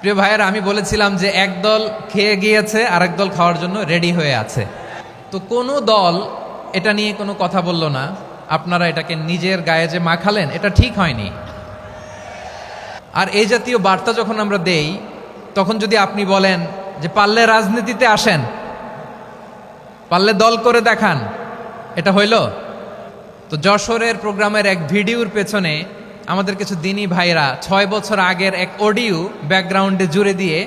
প্রিয় ভাইয়েরা, আমি বলেছিলাম যে একদল খেয়ে গিয়েছে আর একদল খাওয়ার জন্য রেডি হয়ে আছে। তো কোনো দল এটা নিয়ে কোনো কথা বলল না। আপনারা এটাকে নিজের গায়ে যে মাখালেন, এটা ঠিক হয়নি। আর এই জাতীয় বার্তা যখন আমরা দেই, তখন যদি আপনি বলেন যে পারলে রাজনীতিতে আসেন, পারলে দল করে দেখান, এটা হইল? তো যশোরের প্রোগ্রামের এক ভিডিওর পেছনে আমাদের কিছু দিনী ভাইরা 6 বছর আগের এক অডিও ব্যাকগ্রাউন্ডে জুড়ে দিয়ে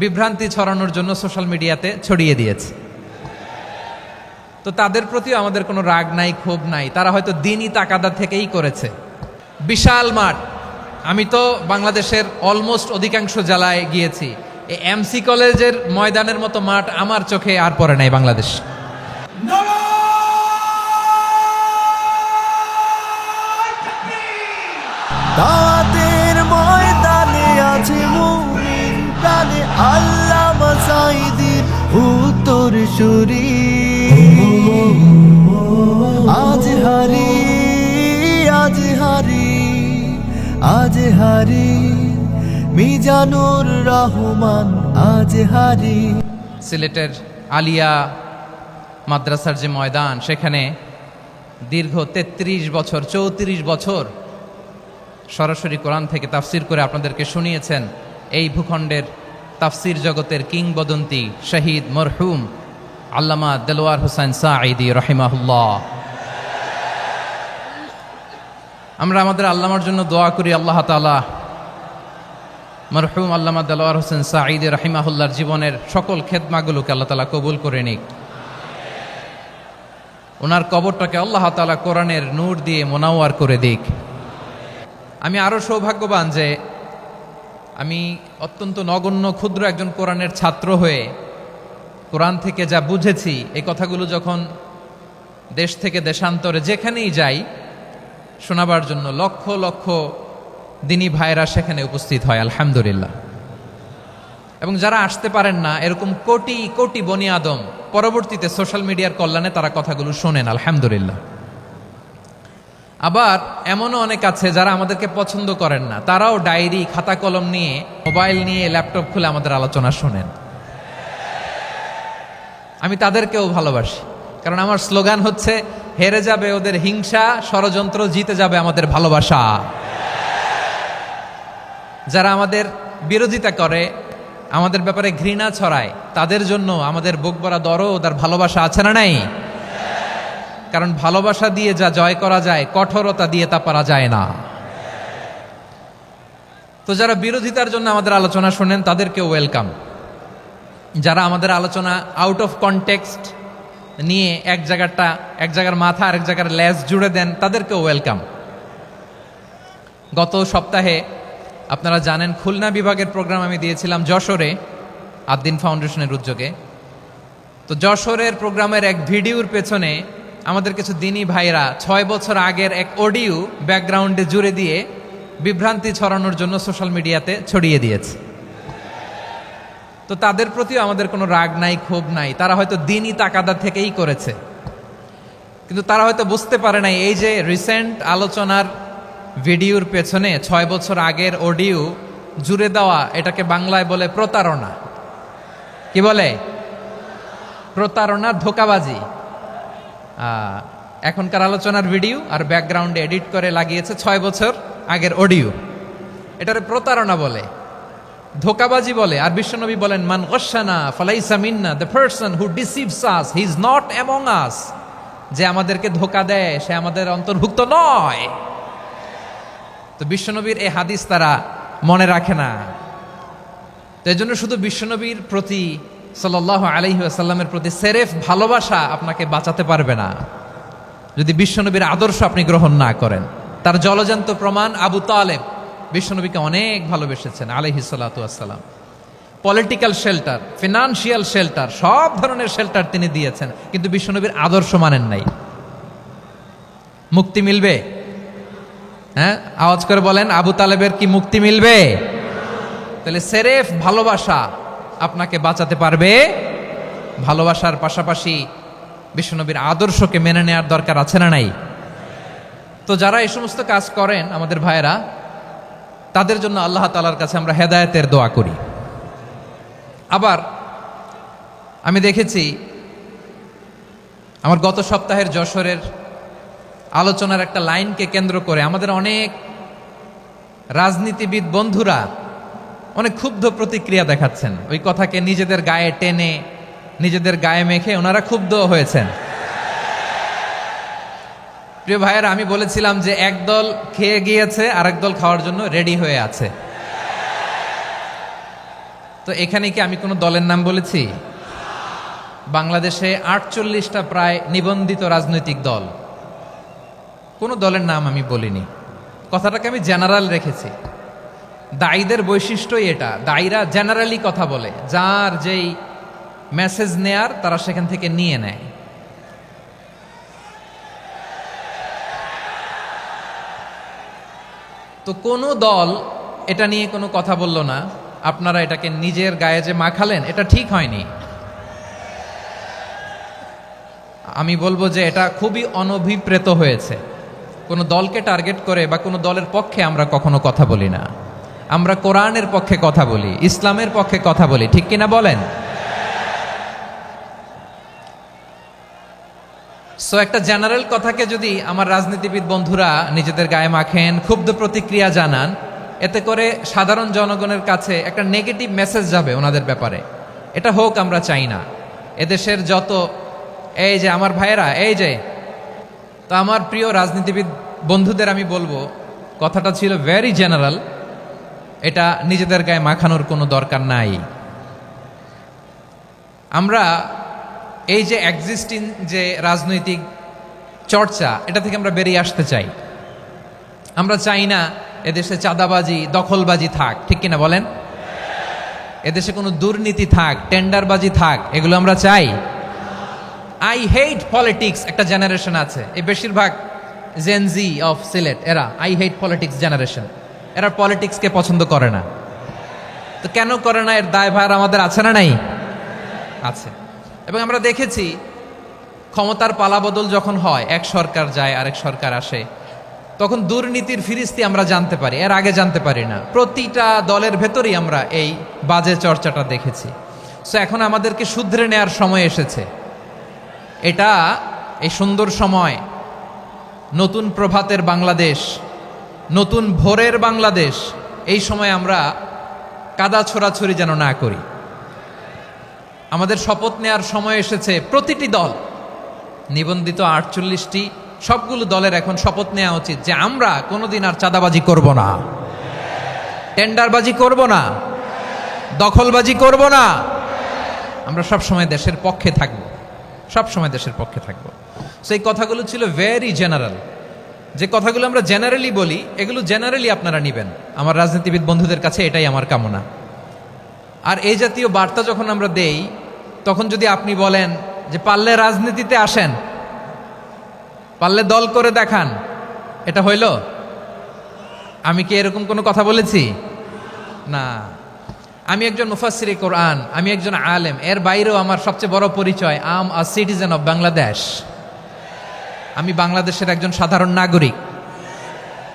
বিভ্রান্তি ছড়ানোর জন্য সোশ্যাল মিডিয়াতে ছড়িয়ে দিয়েছে। তো তাদের প্রতিও আমাদের কোনো রাগ নাই, ক্ষোভ নাই। তারা হয়তো দিনই তাকাদা থেকেই করেছে। বিশাল মাঠ, আমি তো বাংলাদেশের অলমোস্ট অধিকাংশ জেলায় গিয়েছি। এই এমসি কলেজের ময়দানের মতো মাঠ আমার চোখে আর পড়ে নাই বাংলাদেশ। দাওয়াতের ময়দানে আছে মুমিন প্রাণে আল্লামা সাঈদীর উত্তরসূরি। আজ হারি আজ হারি আজ হারি মিজানুর রহমান আজ হারি। সিলেটের আলিয়া মাদ্রাসার যে ময়দান, সেখানে দীর্ঘ 33 বছর 34 বছর সরাসরি কোরআন থেকে তাফসির করে আপনাদেরকে শুনিয়েছেন এই ভূখণ্ডের তাফসির জগতের কিংবদন্তি শহীদ মরহুম আল্লামা দেলোয়ার হোসেন সাঈদী রহিমাহুল্লাহ। আমরা আমাদের আল্লামার জন্য দোয়া করি, আল্লাহ তাআলা মরহুম আল্লামা দেলোয়ার হোসেন সাঈদী রহিমাহুল্লাহর জীবনের সকল খেদমাগুলোকে আল্লাহ তাআলা কবুল করে নিক। ওনার কবরটাকে আল্লাহ তাআলা কোরআনের নূর দিয়ে মোনাওয়ার করে দিক। আমি আরও সৌভাগ্যবান যে আমি অত্যন্ত নগণ্য ক্ষুদ্র একজন কোরআনের ছাত্র হয়ে কোরআন থেকে যা বুঝেছি, এই কথাগুলো যখন দেশ থেকে দেশান্তরে যেখানেই যাই শোনাবার জন্য লক্ষ লক্ষ দিনী ভাইরা সেখানে উপস্থিত হয়, আলহামদুলিল্লাহ। এবং যারা আসতে পারেন না, এরকম কোটি কোটি বনি আদম পরবর্তীতে সোশ্যাল মিডিয়ার কল্যাণে তারা কথাগুলো শোনেন, আলহামদুলিল্লাহ। আবার এমনও অনেক আছে যারা আমাদেরকে পছন্দ করেন না, তারাও ডায়েরি খাতা কলম নিয়ে, মোবাইল নিয়ে, ল্যাপটপ খুলে আমাদের আলোচনা শোনেন। আমি তাদেরকেও ভালোবাসি, কারণ আমার স্লোগান হচ্ছে হেরে যাবে ওদের হিংসা, ষড়যন্ত্র, জিতে যাবে আমাদের ভালোবাসা। যারা আমাদের বিরোধিতা করে, আমাদের ব্যাপারে ঘৃণা ছড়ায়, তাদের জন্য আমাদের বুক ভরা দরদ আর ভালোবাসা আছে না নাই? কারণ ভালোবাসা দিয়ে যা জয় করা যায়, কঠোরতা দিয়ে তা পারা যায় না। তো যারা বিরোধিতার জন্য আমাদের আলোচনা শোনেন, তাদেরকেও ওয়েলকাম। যারা আমাদের আলোচনা আউট অফ কনটেক্সট নিয়ে এক জায়গার মাথা আর এক জায়গার লেজ জুড়ে দেন, তাদেরকেও ওয়েলকাম। গত সপ্তাহে আপনারা জানেন খুলনা বিভাগের প্রোগ্রাম আমি দিয়েছিলাম যশোরে আদ্দিন ফাউন্ডেশনের উদ্যোগে। তো যশোরের প্রোগ্রামের এক ভিডিওর পেছনে আমাদের কিছু দিনী ভাইরা 6 বছর আগের এক অডিও ব্যাকগ্রাউন্ডে জুড়ে দিয়ে বিভ্রান্তি ছড়ানোর জন্য সোশ্যাল মিডিয়াতে ছড়িয়ে দিয়েছে। তো তাদের প্রতিও আমাদের কোনো রাগ নাই, ক্ষোভ নাই। তারা হয়তো দিনই তাকাদা থেকেই করেছে, কিন্তু তারা হয়তো বুঝতে পারে নাই এই যে রিসেন্ট আলোচনার ভিডিওর পেছনে 6 বছর আগের অডিও জুড়ে দেওয়া, এটাকে বাংলায় বলে প্রতারণা। কি বলে? প্রতারণা, ধোঁকাবাজি। এখনকার আলোচনার ভিডিও আর ব্যাকগ্রাউন্ডে এডিট করে লাগিয়েছে 6 বছর আগের অডিও। এটারে প্রতারণা বলে, ধোঁকাবাজি বলে। আর বিশ্বনবী বলেন, মান গশানা ফালাইসা মিন্না, the person who deceives us he is not among us. যে আমাদেরকে ধোঁকা দেয়, সে আমাদের অন্তর্ভুক্ত নয়। তো বিশ্বনবীর এই হাদিস তারা মনে রাখে না। তো এই জন্য শুধু বিশ্বনবীর প্রতি সাল্লাল্লাহু আলাইহি ওয়াসাল্লামের প্রতি সেরেফ ভালোবাসা আপনাকে বাঁচাতে পারবে না যদি বিশ্বনবীর আদর্শ আপনি গ্রহণ না করেন। তার জলজান্ত প্রমাণ, আবু তালেব বিশ্বনবীকে অনেক ভালোবেসেছেন আলাইহিস সালাতু ওয়াসসালাম। পলিটিক্যাল শেল্টার, ফিনান্সিয়াল শেল্টার, সব ধরনের শেল্টার তিনি দিয়েছেন, কিন্তু বিশ্বনবীর আদর্শ মানেন নাই। মুক্তি মিলবে? হ্যাঁ, আওয়াজ করে বলেন, আবু তালেবের কি মুক্তি মিলবে? তাহলে সেরেফ ভালোবাসা আপনাকে বাঁচাতে পারবে। ভালোবাসার পাশাপাশি বিশ্বনবীর আদর্শকে মেনে নেওয়ার দরকার আছে না নাই? তো যারা এই সমস্ত কাজ করেন আমাদের ভাইয়েরা, তাদের জন্য আল্লাহ তাআলার কাছে আমরা হেদায়েতের দোয়া করি। আবার আমি দেখেছি আমার গত সপ্তাহের যশোরের আলোচনার একটা লাইনকে কেন্দ্র করে আমাদের অনেক রাজনীতিবিদ বন্ধুরা অনেক ক্ষুব্ধ প্রতিক্রিয়া দেখাচ্ছেন। ওই কথাকে নিজেদের গায়ে টেনে নিজেদের গায়ে মেখে ওনারা ক্ষুব্ধ হয়েছেন। প্রিয় ভাইয়েরা, আমি বলেছিলাম যে একদল খেয়ে গিয়েছে আর একদল খাওয়ার জন্য রেডি হয়ে আছে। তো এখানে কি আমি কোনো দলের নাম বলেছি? বাংলাদেশে ৪৮টা প্রায় নিবন্ধিত রাজনৈতিক দল, কোনো দলের নাম আমি বলিনি। কথাটাকে আমি জেনারেল রেখেছি। দায়ীদের বৈশিষ্ট্যই এটা, দায়ীরা জেনারেলি কথা বলে, যার যেই মেসেজ নেয়ার তারা সেখান থেকে নিয়ে নেয়। তো কোনো দল এটা নিয়ে কোনো কথা বলল না, আপনারা এটাকে নিজের গায়ে যে মাখালেন এটা ঠিক হয়নি। আমি বলবো যে এটা খুবই অনভিপ্রেত হয়েছে। কোনো দলকে টার্গেট করে বা কোনো দলের পক্ষে আমরা কখনো কথা বলি না। আমরা কোরআনের পক্ষে কথা বলি, ইসলামের পক্ষে কথা বলি, ঠিক কিনা বলেন? সো একটা জেনারেল কথাকে যদি আমার রাজনীতিবিদ বন্ধুরা নিজেদের গায়ে মাখেন, ক্ষুব্ধ প্রতিক্রিয়া জানান, এতে করে সাধারণ জনগণের কাছে একটা নেগেটিভ মেসেজ যাবে ওনাদের ব্যাপারে। এটা হোক আমরা চাই না। এদেশের যত এই যে আমার ভাইয়েরা, এই যে, তো আমার প্রিয় রাজনীতিবিদ বন্ধুদের আমি বলবো, কথাটা ছিল ভেরি জেনারেল, এটা নিজেদের গায়ে মাখানোর কোনো দরকার নাই। আমরা এই যে এক্সিস্টিং যে রাজনৈতিক চর্চা, এটা থেকে আমরা বেরিয়ে আসতে চাই। আমরা চাই না এদেশে চাঁদাবাজি, দখলবাজি থাক, ঠিক কিনা বলেন? এদেশে কোনো দুর্নীতি থাক, টেন্ডারবাজি থাক, এগুলো আমরা চাই। আই হেট পলিটিক্স একটা জেনারেশন আছে, এই বেশিরভাগ জেনজি অফ সিলেট, এরা আই হেট পলিটিক্স জেনারেশন। এরা পলিটিক্সকে পছন্দ করে না। তো কেন করে না, এর দায়ভার আমাদের আছে না নাই? আছে। এবং আমরা দেখেছি ক্ষমতার পালাবদল যখন হয়, এক সরকার যায় আরেক সরকার আসে, তখন দুর্নীতির ফিরিস্তি আমরা জানতে পারি, এর আগে জানতে পারি না। প্রতিটা দলের ভেতরেই আমরা এই বাজে চর্চাটা দেখেছি। সো এখন আমাদেরকে শুধরে নেয়ার সময় এসেছে। এটা এই সুন্দর সময়, নতুন প্রভাতের বাংলাদেশ, নতুন ভোরের বাংলাদেশ, এই সময় আমরা কাদা ছোড়াছড়ি যেন না করি। আমাদের শপথ নেয়ার সময় এসেছে। প্রতিটি দল, নিবন্ধিত ৪৮টি, সবগুলো দলের এখন শপথ নেওয়া উচিত যে আমরা কোনোদিন আর চাঁদাবাজি করব না, টেন্ডারবাজি করব না, দখলবাজি করব না। আমরা সবসময় দেশের পক্ষে থাকব, সবসময় দেশের পক্ষে থাকব। সেই কথাগুলো ছিল ভেরি জেনারেল। যে কথাগুলো আমরা জেনারেলি বলি, এগুলো জেনারেলি আপনারা নেবেন। আমার রাজনীতিবিদ বন্ধুদের কাছে এটাই আমার কামনা। আর এই জাতীয় বার্তা যখন আমরা দেই, তখন যদি আপনি বলেন যে পারলে রাজনীতিতে আসেন, পারলে দল করে দেখান, এটা হইল? আমি কি এরকম কোনো কথা বলেছি? না। আমি একজন মুফাসসিরে কোরআন, আমি একজন আলেম, এর বাইরেও আমার সবচেয়ে বড় পরিচয় আম আ সিটিজেন অফ বাংলাদেশ। আমি বাংলাদেশের একজন সাধারণ নাগরিক।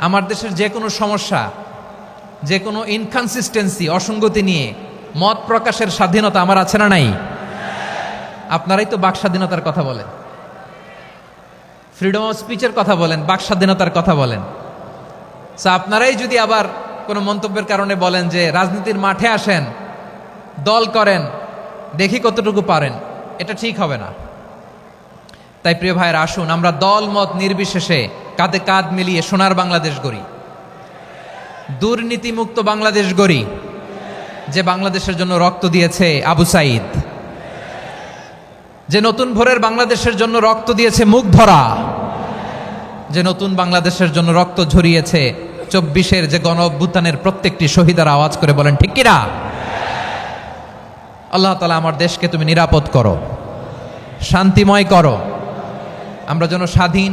আমার দেশের যে কোনো সমস্যা, যে কোনো ইনকনসিস্টেন্সি, অসঙ্গতি নিয়ে মত প্রকাশের স্বাধীনতা আমার আছে না নাই? আপনারাই তো বাক স্বাধীনতার কথা বলেন, ফ্রিডম অফ স্পিচের কথা বলেন, বাক স্বাধীনতার কথা বলেন। সো আপনারাই যদি আবার কোনো মন্তব্যের কারণে বলেন যে রাজনীতির মাঠে আসেন, দল করেন, দেখি কতটুকু পারেন, এটা ঠিক হবে না। তাই প্রিয় ভাইয়ের, আসুন আমরা দল মত নির্বিশেষে কাঁধে কাঁধ মিলিয়ে সোনার বাংলাদেশ গড়ি, দুর্নীতিমুক্ত বাংলাদেশ গড়ি। যে বাংলাদেশের জন্য রক্ত দিয়েছে আবু সাঈদ, যে নতুন ভোরের বাংলাদেশের জন্য রক্ত দিয়েছে মুগ্ধরা, যে নতুন বাংলাদেশের জন্য রক্ত ঝরিয়েছে ২৪-এর যে গণ অভ্যুত্থানের প্রত্যেকটি শহীদের আওয়াজ করে বলেন ঠিক কিনা? আল্লাহ তাআলা আমার দেশকে তুমি নিরাপদ করো, শান্তিময় করো। আমরা যেন স্বাধীন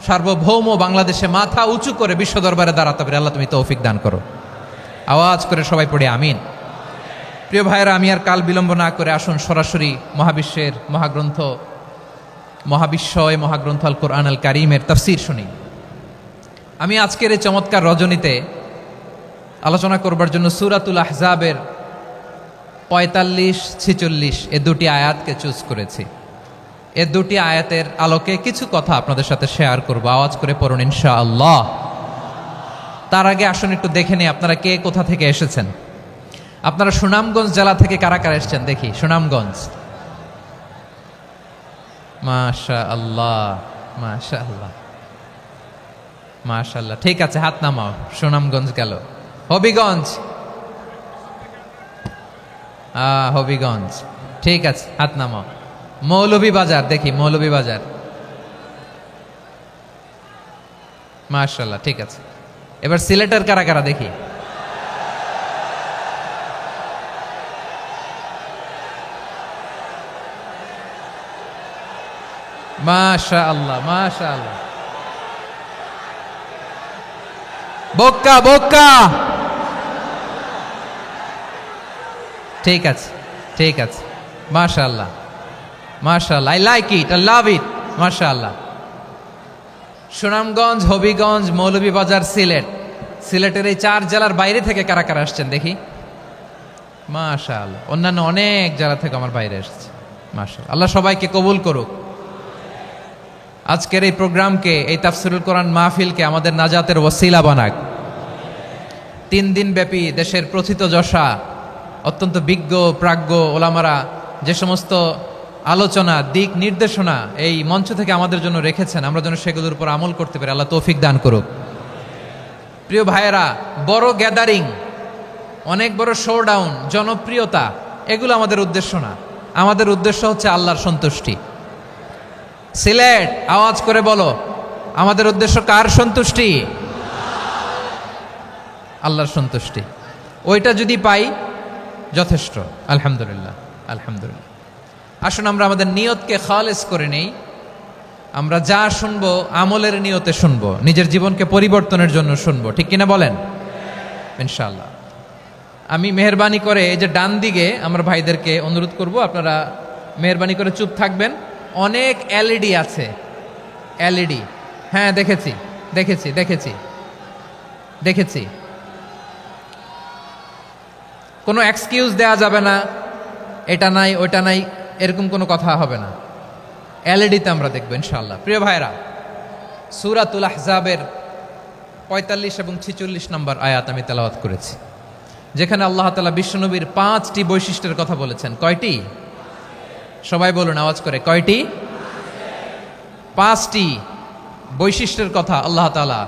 সার্বভৌম বাংলাদেশে মাথা উঁচু করে বিশ্ব দরবারে দাঁড়াতে পারি। আল্লাহ তুমি তৌফিক দান করো। আওয়াজ করে সবাই পড়ে আমিন। প্রিয় ভাইয়েরা, আমি আর কাল বিলম্ব না করে আসুন সরাসরি মহাবিশ্বের মহাগ্রন্থ আল কোরআন আল কারীমের তাফসীর শুনি। আমি আজকের এই চমৎকার রজনীতে আলোচনা করবার জন্য সূরাতুল আহজাবের 45-46 এ দুটি আয়াতকে চুজ করেছি। এ দুটি আয়াতের আলোকে কিছু কথা আপনাদের সাথে শেয়ার করব। আওয়াজ করে পড়ুন ইনশাআল্লাহ। তার আগে আসুন একটু দেখে নিই আপনারা কে কোথা থেকে এসেছেন। আপনারা সুনামগঞ্জ জেলা থেকে কারা কারা এসেছেন দেখি। সুনামগঞ্জ, মাশাআল্লাহ মাশাআল্লাহ মাশাআল্লাহ। ঠিক আছে, হাত নামাও। সুনামগঞ্জ গেল। হবিগঞ্জ, হবিগঞ্জ, ঠিক আছে, হাত নামাও। মৌলভীবাজার দেখি, মৌলভীবাজার, মাশাআল্লাহ, ঠিক আছে। এবার সিলেটের কারা কারা দেখি। মাশাআল্লাহ মাশাআল্লাহ। বক্কা বক্কা, ঠিক আছে ঠিক আছে, মাশাআল্লাহ মাশাআল্লাহ, I like it, I love it, মাশাআল্লাহ। সুনামগঞ্জ, হবিগঞ্জ, মৌলভীবাজার, সিলেট। সিলেটের এই 4 জেলার বাইরে থেকে কারা কারা আসছেন দেখি। মাশাআল্লাহ, অন্যান্য অনেক জেলা থেকে আমার বাইরে এসেছে, মাশাআল্লাহ। আল্লাহ সবাইকে কবুল করুক। আজকের এই প্রোগ্রামকে, এই তাফসিরুল কোরআন মাহফিলকে আমাদের নাজাতের ওসিলা বানাক। 3 দিন ব্যাপী দেশের প্রথিতযশা অত্যন্ত বিজ্ঞ প্রাজ্ঞ ওলামারা যে সমস্ত আলোচনা, দিক নির্দেশনা এই মঞ্চ থেকে আমাদের জন্য রেখেছেন, আমরা যেন সেগুলোর উপর আমল করতে পারি। আল্লাহ তৌফিক দান করুক। প্রিয় ভাইয়েরা, বড় গ্যাদারিং, অনেক বড় শোডাউন, জনপ্রিয়তা, এগুলো আমাদের উদ্দেশ্য না। আমাদের উদ্দেশ্য হচ্ছে আল্লাহর সন্তুষ্টি। সিলেট, আওয়াজ করে বলো, আমাদের উদ্দেশ্য কার সন্তুষ্টি? আল্লাহর সন্তুষ্টি। ওইটা যদি পাই যথেষ্ট, আলহামদুলিল্লাহ আলহামদুলিল্লাহ। আসুন আমরা আমাদের নিয়তকে খালেস করে নেই। আমরা যা শুনবো আমলের নিয়তে শুনবো, নিজের জীবনকে পরিবর্তনের জন্য শুনবো, ঠিক কিনা বলেন? ইনশাআল্লাহ। আমি মেহরবানি করে এই যে ডান দিকে আমার ভাইদেরকে অনুরোধ করব, আপনারা মেহরবানি করে চুপ থাকবেন। অনেক এলইডি আছে, এলইডি, হ্যাঁ দেখেছি দেখেছি দেখেছি দেখেছি। কোনো এক্সকিউজ দেওয়া যাবে না, এটা নাই ওইটা নাই, এরকম কোনো কথা হবে না। এলইডিতে আমরা দেখবো ইনশাআল্লাহ। প্রিয় ভাইরা, সূরাতুল আহজাবের 45 এবং 46 নম্বর আয়াত আমি তেলাওয়াত করেছি, যেখানে আল্লাহ তাআলা বিশ্বনবীর 5টি বৈশিষ্ট্যের কথা বলেছেন। কয়টি? সবাই বলুন আওয়াজ করে, কয়টি? 5টি বৈশিষ্ট্যের কথা আল্লাহ তাআলা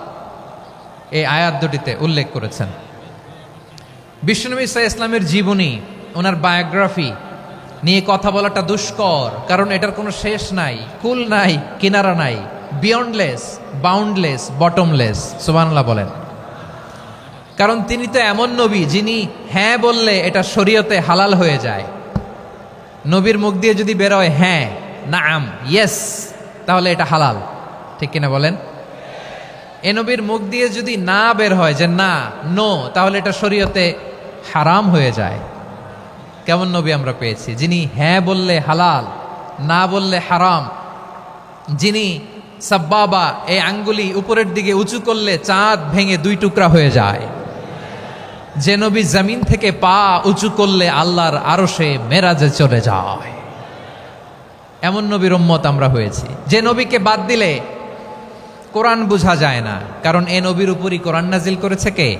এই আয়াত দুটিতে উল্লেখ করেছেন। বিশ্বনবী সাল্লাল্লাহু আলাইহি ইসলামের জীবনী, ওনার বায়োগ্রাফি নিয়ে কথা বলাটা দুষ্কর, কারণ এটার কোনো শেষ নাই, কুল নাই, কিনারা নাই, বিয়ন্ডলেস, বাউন্ডলেস, বটমলেস। সুবহানাল্লাহ বলেন। কারণ তিনি তো এমন নবী যিনি হ্যাঁ বললে এটা শরীয়তে হালাল হয়ে যায়। নবীর মুখ দিয়ে যদি বেরোয় হ্যাঁ, নাম, ইয়েস, তাহলে এটা হালাল, ঠিক কিনা বলেন? এ নবীর মুখ দিয়ে যদি না বের হয় যে না, নো, তাহলে এটা শরীয়তে হারাম হয়ে যায়। কেমন নবী আমরা পেয়েছি, যিনি হ্যাঁ বললে হালাল, না বললে হারাম, যিনি সাব্বাবা, এই আঙ্গুলি উপরের দিকে উঁচু করলে চাঁদ ভেঙে 2 টুকরা হয়ে যায়, যে নবী জমিন থেকে পা উঁচু করলে আল্লাহর আরশে মেরাজে চলে যায়। এমন নবীর উম্মত আমরা হয়েছি। যে নবীকে বাদ দিলে কোরআন বোঝা যায় না, কারণ এ নবীর উপরই কোরআন নাজিল করেছে কে?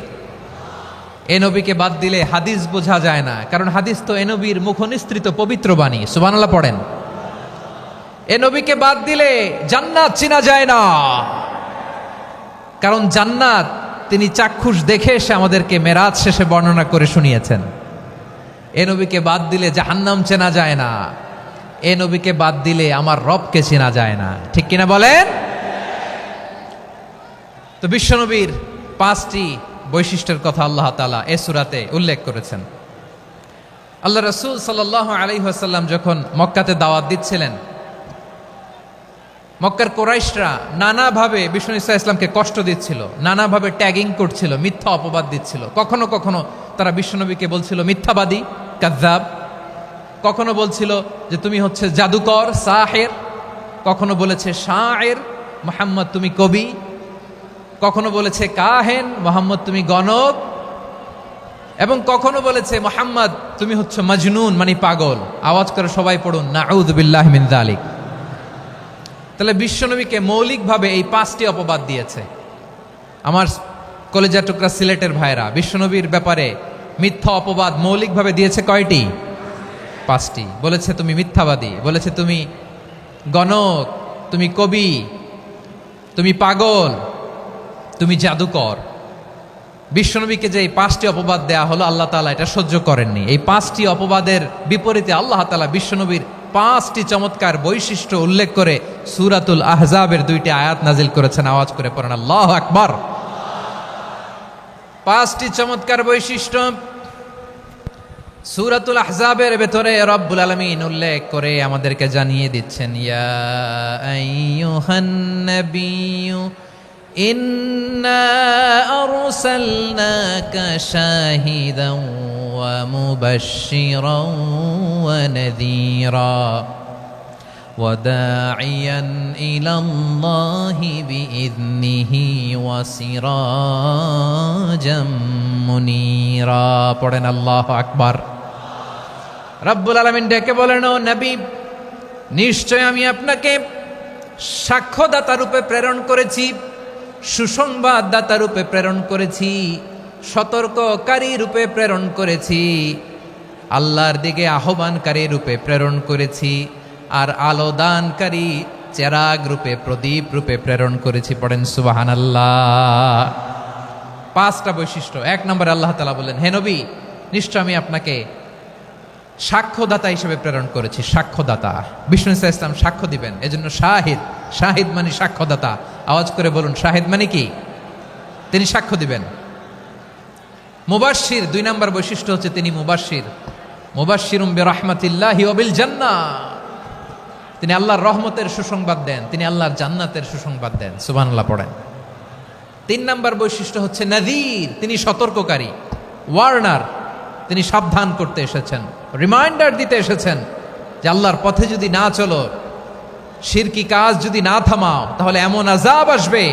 এ নবীকে বাদ দিলে হাদিস বোঝা যায় না, কারণ হাদিস তো এ নবীর মুখনিসৃত পবিত্র বাণী। সুবহানাল্লাহ পড়েন। এ নবীকে বাদ দিলে জান্নাত চিনা যায় না, কারণ জান্নাত তিনি চাক্ষুষ দেখে এসে আমাদেরকে মেরাজ শেষে বর্ণনা করে শুনিয়েছেন। এ নবীকে বাদ দিলে জাহান্নাম চেনা যায় না, এ নবীকে বাদ দিলে আমার রবকে চেনা যায় না, ঠিক কিনা বলেন? তো বিশ্বনবীর 5টি বৈশিষ্ট্যের কথা আল্লাহ তাআলা এ সূরাতে উল্লেখ করেছেন। আল্লাহ রাসূল সাল্লাল্লাহু আলাইহি ওয়াসাল্লাম যখন মক্কাতে দাওয়াত দিচ্ছিলেন, মক্কার কুরাইশরা নানাভাবে বিষ্ণু ঈসা ইসলামকে কষ্ট দিচ্ছিল, নানাভাবে ট্যাগিং করছিল, মিথ্যা অপবাদ দিচ্ছিল। কখনো কখনো তারা বিশ্বনবীকে বলছিল মিথ্যাবাদী, কাযযাব। কখনো বলছিল যে তুমি হচ্ছে জাদুকর, সাহের। কখনো বলেছে শায়ের, মুহাম্মদ তুমি কবি। কখনো বলেছে কাহেন, মুহাম্মদ তুমি গণক। এবং কখনো বলেছে মুহাম্মদ তুমি হচ্ছে মাজনুন মানে পাগল। আওয়াজ করে সবাই পড়ুন নাউযু বিল্লাহি মিন যালিক। তাহলে বিশ্বনবীকে মৌলিকভাবে এই 5টি অপবাদ দিয়েছে। আমার কলেজা টুকরা সিলেটের ভাইরা, বিশ্বনবীর ব্যাপারে মিথ্যা অপবাদ মৌলিকভাবে দিয়েছে কয়টি? 5টি। বলেছে তুমি মিথ্যাবাদী, বলেছে তুমি গণক, তুমি কবি, তুমি পাগল, তুমি জাদুকর। বিশ্বনবীকে যে এই 5টি অপবাদ দেয়া হলো, আল্লাহ তাআলা এটা সহ্য করেননি। এই 5টি অপবাদের বিপরীতে আল্লাহ তাআলা বিশ্বনবীর 5টি চমৎকার বৈশিষ্ট্য উল্লেখ করে সূরাতুল আহজাবের 2টি আয়াত নাজিল করেছেন। আওয়াজ করে পড়েন আল্লাহু আকবার। 5টি চমৎকার বৈশিষ্ট্য সূরাতুল আহজাবের ভেতরে রব্বুল আলামিন উল্লেখ করে আমাদেরকে জানিয়ে দিচ্ছেন, ইয়া আইয়ুহান নাবিয়্যু ইন্না আরসালনাকা শাহিদান ওয়া মুবাশশিরান ওয়া নাযীরা ওয়া দাঈয়ান ইলাল্লাহি বিইذনিহি ওয়া সিরাজাম মুনীরা। পড়েন আল্লাহু আকবার। রব্বুল আলামিন ডেকে বলেন, ও নবী, নিশ্চয় আমি আপনাকে সাক্ষ্যদাতা রূপে প্রেরণ করেছি, সুসংবাদদাতা রূপে প্রেরণ করেছি, সতর্ককারী রূপে প্রেরণ করেছি, আল্লাহর দিকে আহ্বানকারী রূপে প্রেরণ করেছি, আর আলো দানকারী চেরাগ রূপে, প্রদীপ রূপে প্রেরণ করেছি। পড়েন সুবহানাল্লাহ। 5টা বৈশিষ্ট্য। 1 নম্বরে আল্লাহ তাআলা বলেন, হে নবী, নিশ্চয় আমি আপনাকে সাক্ষ্যদাতা হিসেবে প্রেরণ করেছি। সাক্ষ্যদাতা, বিষ্ণু ইসা ইসলাম সাক্ষ্য দিবেন, এজন্য শাহিদ। শাহিদ মানে সাক্ষ্যদাতা। আওয়াজ করে বলুন শাহিদ মানে কি? তিনি সাক্ষ্য দিবেন। মুবাশশির, 2 নম্বর বৈশিষ্ট্য হচ্ছে তিনি মুবাশশির। মুবাশশিরুম বিরাহমাতিল্লাহি ওয়া বিল জান্নাহ, তিনি আল্লাহর রহমতের সুসংবাদ দেন, তিনি আল্লাহর জান্নাতের সুসংবাদ দেন। সুবহানাল্লাহ পড়েন। 3 নম্বর বৈশিষ্ট্য হচ্ছে নাযীর, তিনি সতর্ককারী, ওয়ার্নার, তিনি সাবধান করতে এসেছেন, রিমাইন্ডার দিতে এসেছেন যে আল্লাহর পথে যদি না চলো, শিরকি কাজ যদি না থামাও, তাহলে এমন আযাব আসবে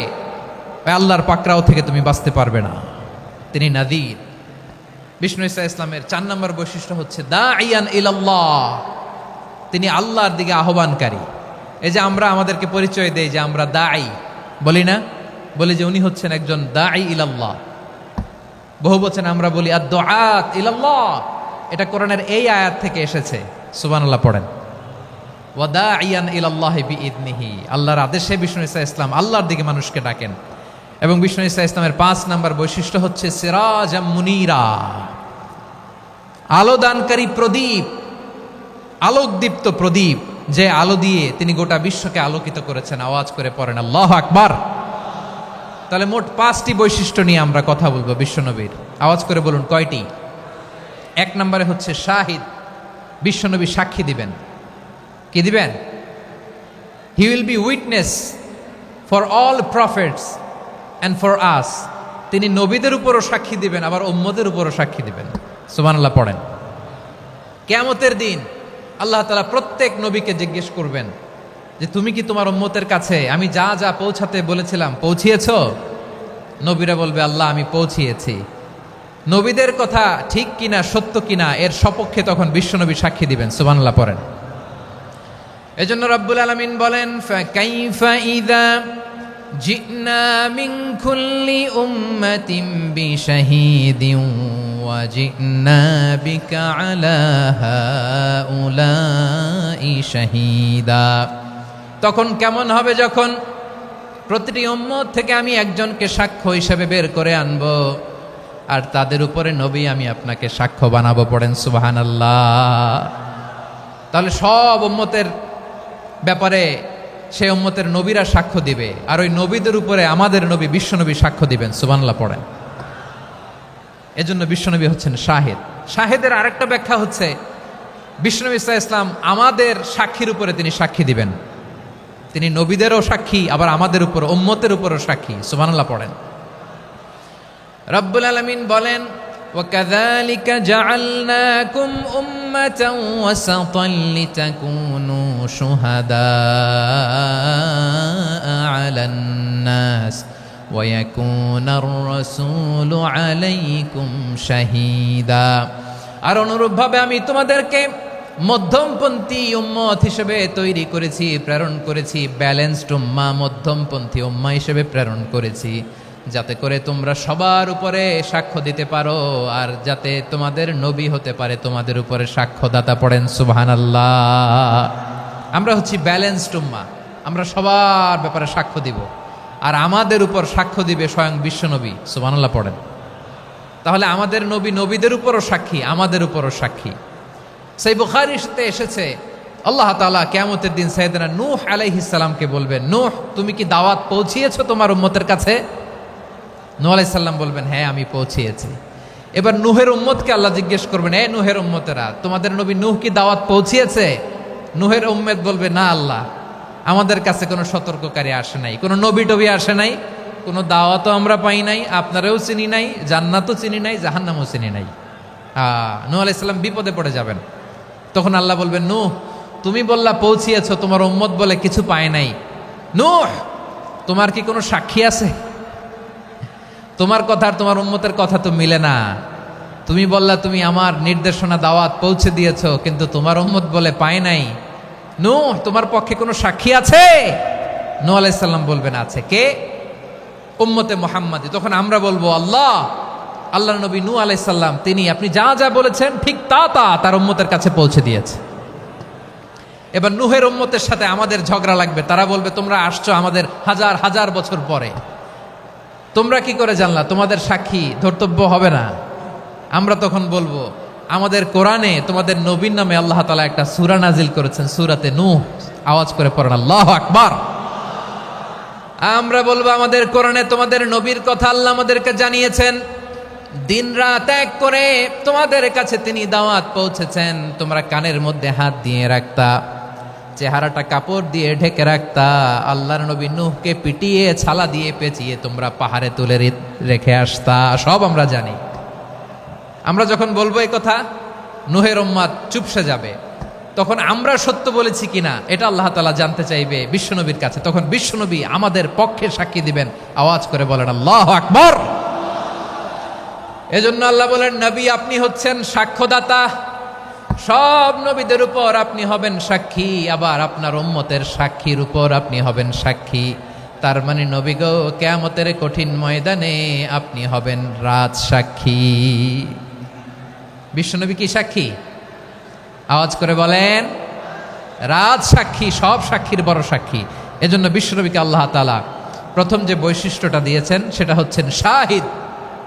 আল্লাহর পাকড়াও থেকে তুমি বাঁচতে পারবে না। তিনি নাযীর। বিষ্ণু ইসা ইসলামের 4 নম্বর বৈশিষ্ট্য হচ্ছে দাঈয়ান ইলাল্লাহ, তিনি আল্লাহর দিকে আহ্বানকারী। এই যে আমরা আমাদেরকে পরিচয় দেই যে আমরা দাঈ, বলি না? বলি যে উনি হচ্ছেন একজন দাঈ ইলাল্লাহ। বহু বচনে আমরা বলি আদ-দুআত ইলাল্লাহ। এটা কোরআনের এই আয়াত থেকে এসেছে। সুবহানাল্লাহ পড়েন। ওয়া দাঈয়ান ইলাল্লাহি বিইذনিহি, আল্লাহর আদেশে বিষ্ণু ইসা ইসলাম আল্লাহর দিকে মানুষকে ডাকেন। এবং বিষ্ণু ইসা ইসলামের 5 নম্বর বৈশিষ্ট্য হচ্ছে সিরাজাম মুনীরা, আলো দানকারী প্রদীপ, আলোকদীপ্ত প্রদীপ, যে আলো দিয়ে তিনি গোটা বিশ্বকে আলোকিত করেছেন। আওয়াজ করে পড়েন আল্লাহু আকবার। তাহলে মোট 5টি বৈশিষ্ট্য নিয়ে আমরা কথা বলবো বিশ্বনবীর। আওয়াজ করে বলুন কয়টি? 1 নম্বরে হচ্ছে শাহিদ, বিশ্বনবী সাক্ষী দিবেন। কি দিবেন? He will be witness for all prophets and for us. তিনি নবীদের উপরও সাক্ষী দিবেন, আবার উম্মতের উপরও সাক্ষী দিবেন। সুবহানাল্লাহ পড়েন। কিয়ামতের দিন আল্লাহ তাআলা প্রত্যেক নবীকে জিজ্ঞেস করবেন যে তুমি কি তোমার উম্মতের কাছে আমি যা যা পৌঁছাতে বলেছিলাম পৌঁছিয়েছো? নবীরা বলবে আল্লাহ আমি পৌঁছিয়েছি। নবীদের কথা ঠিক কিনা, সত্য কিনা, এর সপক্ষে তখন বিশ্বনবী সাক্ষী দিবেন। সুবহানাল্লাহ পড়েন। এজন্য রব্বুল আলামিন বলেন, ফাকাইফা ইযা জিনা মিন কুল্লি উম্মাতিন বিশাহীদিন ওয়া জিনা বিকা আলা হাউলাই শাহীদা। তখন কেমন হবে যখন প্রতিটি উম্মত থেকে আমি একজনকে সাক্ষ্য হিসেবে বের করে আনব, আর তাদের উপরে নবী আমি আপনাকে সাক্ষ্য বানাবো। পড়েন সুবহানাল্লাহ। তাহলে সব উম্মতের ব্যাপারে সেই উম্মতের নবীরা সাক্ষ্য দিবে, আর ওই নবীদের উপরে আমাদের নবী বিশ্বনবী সাক্ষ্য দিবেন। সুবহানাল্লাহ পড়েন। এজন্য বিশ্বনবী হচ্ছেন শাহিদ। শাহিদের আরেকটা ব্যাখ্যা হচ্ছে বিশ্বনবী সাল্লাল্লাহু আলাইহি ওয়াসাল্লাম আমাদের সাক্ষীর উপরে তিনি সাক্ষী দিবেন। তিনি নবীদেরও সাক্ষী, আবার আমাদের উপর, উম্মতের উপরও সাক্ষী। সুবহানাল্লাহ পড়েন। রব্বুল আলামিন বলেন, وَكَذَلِكَ جَعَلْنَاكُمْ أُمَّةً وَسَطًا لِتَكُونُوا شُهَدَاءَ عَلَى النَّاسِ ويكون الرسول عليكم شهيدا। আর অনুরূপভাবে আমি তোমাদেরকে মধ্যমপন্থী উম্মত হিসেবে তৈরি করেছি, প্রেরণ করেছি, ব্যালেন্সড উম্মাহ, মধ্যমপন্থী উম্মাহ হিসেবে প্রেরণ করেছি, যাতে করে তোমরা সবার উপরে সাক্ষ্য দিতে পারো, আর যাতে তোমাদের নবী হতে পারে তোমাদের উপরে সাক্ষ্যদাতা। পড়েন সুবহানাল্লাহ। আমরা হচ্ছি ব্যালেন্সড উম্মাহ, আমরা সবার ব্যাপারে সাক্ষ্য দিব, আর আমাদের উপর সাক্ষ্য দিবে স্বয়ং বিশ্বনবী। সুবহানাল্লাহ পড়েন। তাহলে আমাদের নবী নবীদের উপরও সাক্ষী, আমাদের উপরও সাক্ষী। সেই বুখারীতে এসেছে আল্লাহ তাআলা কিয়ামতের দিন সাইয়েদনা নূহ আলাইহিস সালামকে বলবেন, নূহ তুমি কি দাওয়াত পৌঁছিয়েছো তোমার উম্মতের কাছে? নূহ আলাইহিস সালাম বলবেন, হ্যাঁ আমি পৌঁছিয়েছি। এবার নূহের উম্মতকে আল্লাহ জিজ্ঞেস করবেন, এ নূহের উম্মতেরা, তোমাদের নবী নূহ কি দাওয়াত পৌঁছিয়েছে? নূহের উম্মত বলবে, না আল্লাহ, আমাদের কাছে কোনো সতর্ককারী আসে নাই, কোনো নবী টবি আসে নাই, কোনো দাওয়াতও আমরা পাই নাই, আপনারাও চিনি নাই, জান্নাতও চিনি নাই, জাহান্নামও চিনি নাই। নূহ আলাইহিস সালাম বিপদে পড়ে যাবেন। তখন আল্লাহ বলবেন, নূহ তুমি বললা পৌঁছিয়েছো, তোমার উম্মত বলে কিছু পায় নাই। নূহ তোমার কি কোনো সাক্ষী আছে? তোমার কথা আর তোমার উম্মতের কথা তো মিলে না। তুমি বললা তুমি আমার নির্দেশনা দাওয়াত পৌঁছে দিয়েছো, কিন্তু তোমার উম্মত বলে পায় নাই। নূহ তোমার পক্ষে কোনো সাক্ষী আছে? নূহ আলাইহিস সালাম বলবেন, আছে। কে? উম্মতে মুহাম্মাদি। তখন আমরা বলবো, আল্লাহর নবী নূহ আলাইহিস সালাম তিনি আপনি যা যা বলেছেন ঠিক তা তার উম্মতের কাছে পৌঁছে দিয়েছে। এবার নূহের উম্মতের সাথে আমাদের ঝগড়া লাগবে। তারা বলবে, তোমরা আসছো আমাদের হাজার হাজার বছর পরে, তোমরা কি করে জানলা? তোমাদের সাক্ষী ধর্তব্য হবে না। আমরা তখন বলবো, আমাদের কোরআনে তোমাদের নবীর নামে আল্লাহ তাআলা একটা সূরা নাজিল করেছেন, সূরাতে নূহ। আওয়াজ করে পড়েন আল্লাহু আকবার। আমরা বলবো, আমাদের কোরআনে তোমাদের নবীর কথা আল্লাহ আমাদেরকে জানিয়েছেন, দিন রাত এক করে তোমাদের কাছে তিনি দাওয়াত পৌঁছেছেন। তোমরা কানের মধ্যে হাত দিয়ে রাখতা, চেহারাটা কাপড় দিয়ে ঢেকে রাখতা, আল্লাহর নবী নূহকে পিটিয়ে ছালা দিয়ে পেঁচিয়ে তোমরা পাহাড়ে তুলে রেখে আসতা। সব আমরা জানি। আমরা যখন বলবো এই কথা, নূহের উম্মত চুপসে যাবে। তখন আমরা সত্য বলেছি কিনা এটা আল্লাহ তাআলা জানতে চাইবে বিশ্বনবীর কাছে। তখন বিশ্বনবী আমাদের পক্ষে সাক্ষী দিবেন। আওয়াজ করে বলেন আল্লাহু আকবার। এজন্য আল্লাহ বলেন, নবী আপনি হচ্ছেন সাক্ষ্যদাতা, সব নবীদের উপর আপনি হবেন সাক্ষী, আবার আপনার উম্মতের সাক্ষীর উপর আপনি হবেন সাক্ষী। তার মানে নবী গো, কিয়ামতের কঠিন ময়দানে আপনি হবেন রাজ সাক্ষী। বিশ্বনবী কি সাক্ষী? আওয়াজ করে বলেন, রাজ সাক্ষী, সব সাক্ষীর বড় সাক্ষী। এজন্য বিশ্বনবীকে আল্লাহ তাআলা প্রথম যে বৈশিষ্ট্যটা দিয়েছেন সেটা হচ্ছেন শাহিদ।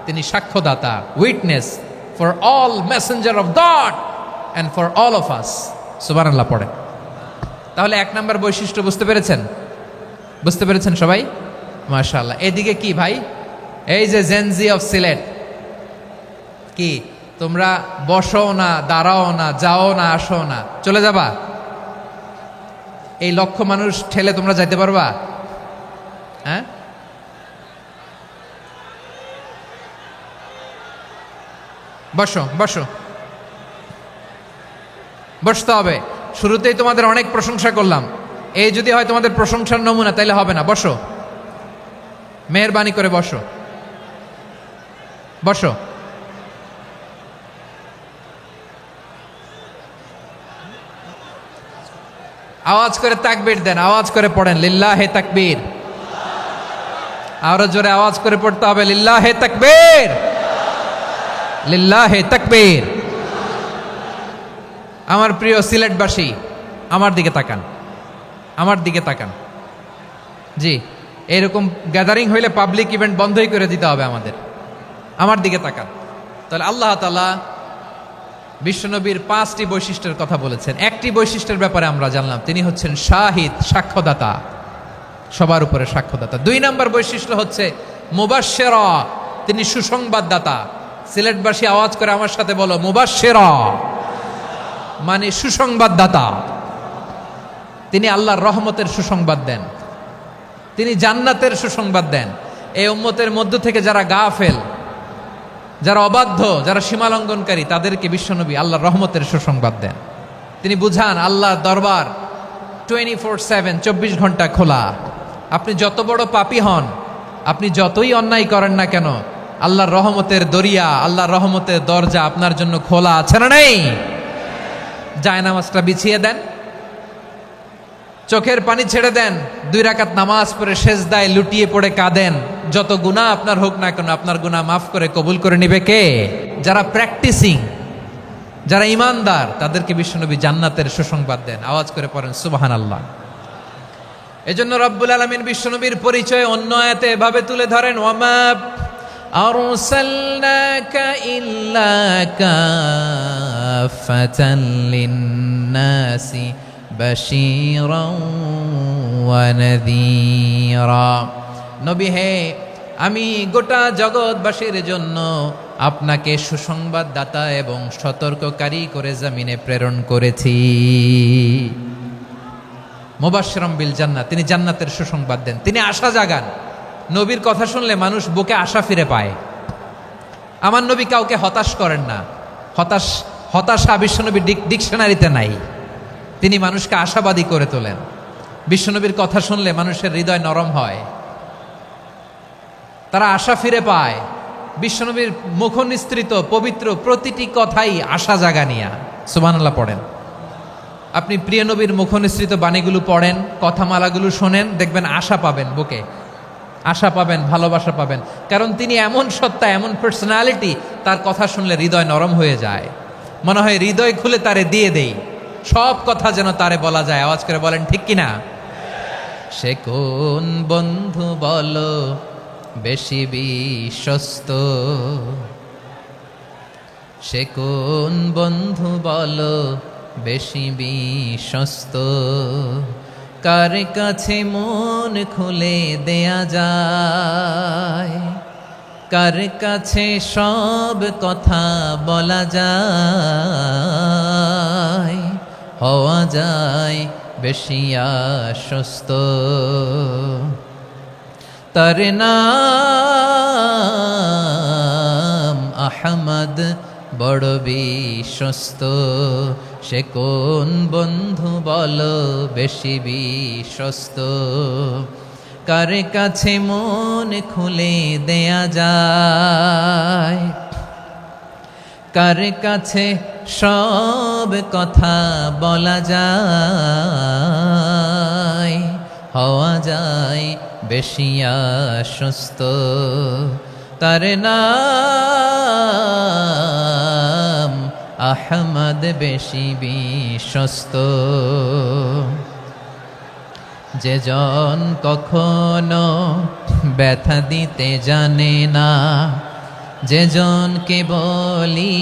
তিনি সাক্ষ্যদাতা, witness for all messenger of God and for all of us. সুবহানাল্লাহ পড়ে। তাহলে এক নম্বর বৈশিষ্ট্য বুঝতে পেরেছেন? বুঝতে পেরেছেন সবাই? মাশাআল্লাহ। এদিকে কি ভাই, এই যে জেনজি অফ সিলেট, কি তোমরা বসো না, দাঁড়াও না, যাও না, আসো না, চলে যাবা? এই লক্ষ মানুষ ঠেলে তোমরা যাইতে পারবা? হ্যাঁ, বসো বসো, বসতে হবে। শুরুতেই তোমাদের অনেক প্রশংসা করলাম, এই যদি হয় তোমাদের প্রশংসার নমুনা, তাইলে হবে না। বসো, মেহেরবানি করে বসো, বসো। আওয়াজ করে তাকবীর দেন, আওয়াজ করে পড়েন লিল্লাহে তাকবীর। আরো জোরে আওয়াজ করে পড়তে হবে, লিল্লাহে তাকবীর, লিল্লাহে তাকবীর। আমার প্রিয় সিলেটবাসী, আমার দিকে তাকান, আমার দিকে তাকান। জি, এরকম গ্যাদারিং হইলে পাবলিক ইভেন্ট বন্ধই করে দিতে হবে আমাদের। আমার দিকে তাকান। তাহলে আল্লাহ তাআলা বিশ্বনবীর 5টি বৈশিষ্ট্যের কথা বলেছেন। একটি বৈশিষ্ট্যের ব্যাপারে আমরা জানলাম, তিনি হচ্ছেন শাহিদ, সাক্ষ্যদাতা, সবার উপরে সাক্ষ্যদাতা। 2 নম্বর বৈশিষ্ট্য হচ্ছে মুবাশশিরা, তিনি সুসংবাদদাতা। সিলেটবাসী আওয়াজ করে আমার সাথে বলো, মুবাশশিরা মানে সুসংবাদদাতা। তিনি আল্লাহর রহমতের সুসংবাদ দেন, তিনি জান্নাতের সুসংবাদ দেন। এই উম্মতের মধ্য থেকে যারা গাফেল, যারা অবাধ্য, যারা সীমালঙ্ঘনকারী, তাদেরকে বিশ্বনবী আল্লাহর রহমতের সুসংবাদ দেন। তিনি বুঝান আল্লাহর দরবার 24/7, 24 ঘন্টা খোলা। আপনি যত বড় পাপী হন, আপনি যতই অন্যায় করেন না কেন, আল্লাহর রহমতের দরিয়া, আল্লাহর রহমতের দরজা আপনার জন্য খোলা আছে না নেই? জায়নামাজটা বিছিয়ে দেন, চোখের পানি ছেড়ে দেন, 2 রাকাত নামাজ পড়ে সেজদায় লুটিয়ে পড়ে কাঁদেন। যত গুনাহ আপনার হোক না কেন, আপনার গুনাহ মাফ করে কবুল করে নিবে কে? যারা প্র্যাকটিসিং, যারা ইমানদার, তাদেরকে বিশ্বনবী জান্নাতের সুসংবাদ দেন। আওয়াজ করে পড়েন সুবহানাল্লাহ। এজন্য রব্বুল আলামিন বিশ্বনবীর পরিচয় অন্য আয়াতে এভাবে তুলে ধরেন, ওয়ামা আরসালনাকা ইল্লা কাফাতান লিন্নাসি বাশীরাও ওয়া নাযীরা। নবী হে, আমি গোটা জগৎবাসীর জন্য আপনাকে সুসংবাদদাতা এবং সতর্ককারী করে জমিনে প্রেরণ করেছি। মুবাশশিরাম বিল জান্নাত, তিনি জান্নাতের সুসংবাদ দেন, তিনি আশা জাগান। নবীর কথা শুনলে মানুষ বুকে আশা ফিরে পায়। আমার নবী কাউকে হতাশ করেন না। হতাশা বিশ্বনবীর ডিকশনারিতে নাই। তিনি মানুষকে আশাবাদী করে তোলেন। বিশ্বনবীর কথা শুনলে মানুষের হৃদয় নরম হয়, তারা আশা ফিরে পায়। বিশ্বনবীর মুখনিসৃত পবিত্র প্রতিটি কথাই আশা জাগানিয়া। সুবহানাল্লাহ পড়েন। আপনি প্রিয় নবীর মুখনিসৃত বাণীগুলো পড়েন, কথামালাগুলো শোনেন, দেখবেন আশা পাবেন, বুকে আশা পাবেন, ভালোবাসা পাবেন। কারণ তিনি এমন সত্তা, এমন পার্সোনালিটি, তার কথা শুনলে হৃদয় নরম হয়ে যায়। মনে হয় হৃদয় খুলে তারে দিয়ে দেই, সব কথা যেন তারে বলা যায়। আওয়াজ করে বলেন ঠিক কিনা? সে কোন বন্ধু বলো বেশি বিশ্বস্ত, সে কোন বন্ধু বলো বেশি বিশ্বস্ত, কার কাছে মন খুলে দেয়া যায়, কার কাছে সব কথা বলা যায়, হওয়া যায় বেশি আশ্বস্ত। তার নাম আহমদ, বড় বিশ্বস্ত। সে কোন বন্ধু বলো বেশি বিশ্বস্ত, কার কাছে মন খুলে দেয়া যায়, কার কাছে সব কথা বলা যায়, হওয়া যায় বেশি আশ্বস্ত। তার নাম আহমদ, বেশি বিশ্বস্ত। যে জন কখনো ব্যথা দিতে জানে না, যে জনকে বলি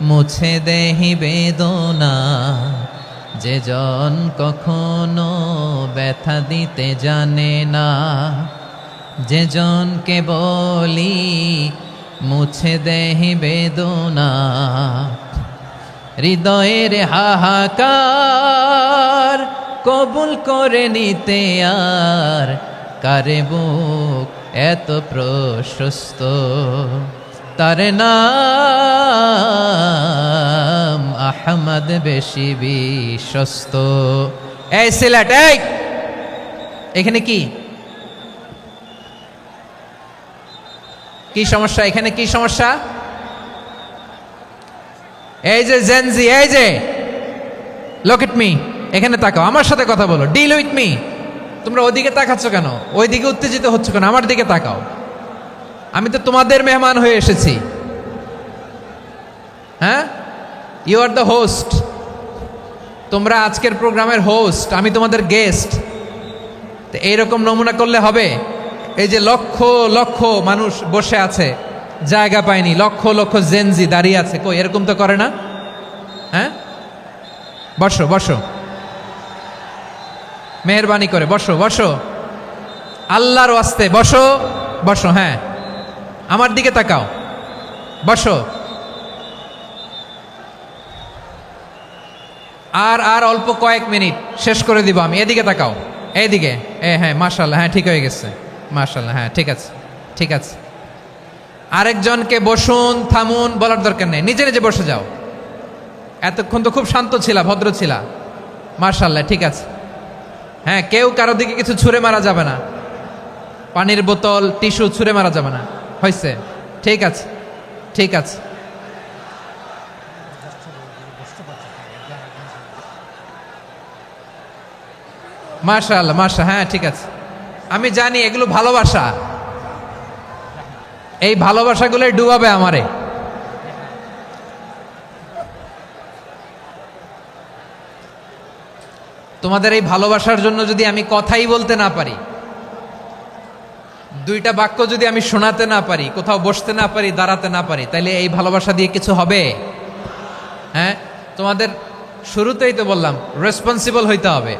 মুছে দেহি বেদনা, যে জন কখনো ব্যথা দিতে জানে না, যে জনকে বলি মুছে দেহি বেদনা, হৃদয়ের হাহাকার কবুল করে নিতে আর কারে বুক এত প্রশস্ত। তার নাম আহমদ, বেশি বিশ্বস্ত। এই সিলেট, এই এখানে কি কি সমস্যা? এখানে কি সমস্যা? এই যে জেনজি, এই যে লুক এট মি, এখানে তাকাও, আমার সাথে কথা বলো, ডিল উইথ মি। তোমরা ওইদিকে তাকাচ্ছ কেন? ওইদিকে উত্তেজিত হচ্ছ কেন? আমার দিকে তাকাও। আমি তো তোমাদের মেহমান হয়ে এসেছি। হ্যাঁ, ইউ আর দ্য হোস্ট। তোমরা আজকের প্রোগ্রামের হোস্ট, আমি তোমাদের গেস্ট। তো এইরকম নমুনা করলে হবে? এই যে লক্ষ লক্ষ মানুষ বসে আছে, জায়গা পায়নি, লক্ষ লক্ষ জেনজি দাঁড়িয়ে আছে, কই এরকম তো করে না? হ্যাঁ, বসো বসো, মেহরবানি করে বসো বসো, আল্লাহর ওয়াস্তে বসো বসো। হ্যাঁ, আমার দিকে তাকাও, বসো। আর আর অল্প কয়েক মিনিট, শেষ করে দিব আমি। এদিকে তাকাও, এইদিকে। হ্যাঁ, মাশাআল্লাহ, হ্যাঁ ঠিক হয়ে গেছে, মাশাআল্লাহ, হ্যাঁ ঠিক আছে ঠিক আছে। আরেকজনকে বসুন, থামুন বলার দরকার নেই, নিজে নিজে বসে যাও। এতক্ষণ তো খুব শান্ত ছিলা, ভদ্র ছিলা, মাশাআল্লাহ ঠিক আছে। হ্যাঁ, কেউ কারো দিকে কিছু ছুঁড়ে মারা যাবে না। পানির বোতল, টিস্যু ছুঁড়ে মারা যাবে না। হয়েছে? ঠিক আছে, ঠিক আছে। মাশাআল্লাহ, হ্যাঁ ঠিক আছে। আমি জানি এগুলো ভালোবাসা, এই ভালোবাসাগুলোই ডুবাবে আমারে। তোমাদের এই ভালোবাসার জন্য যদি আমি কথাই বলতে না পারি, দুইটা বাক্য যদি আমি শোনাতে না পারি, কোথাও বসতে না পারি, দাঁড়াতে না পারি, তাইলে এই ভালোবাসা দিয়ে কিছু হবে? হ্যাঁ, তোমাদের শুরুতেই তো বললাম রেসপন্সিবল হইতে হবে।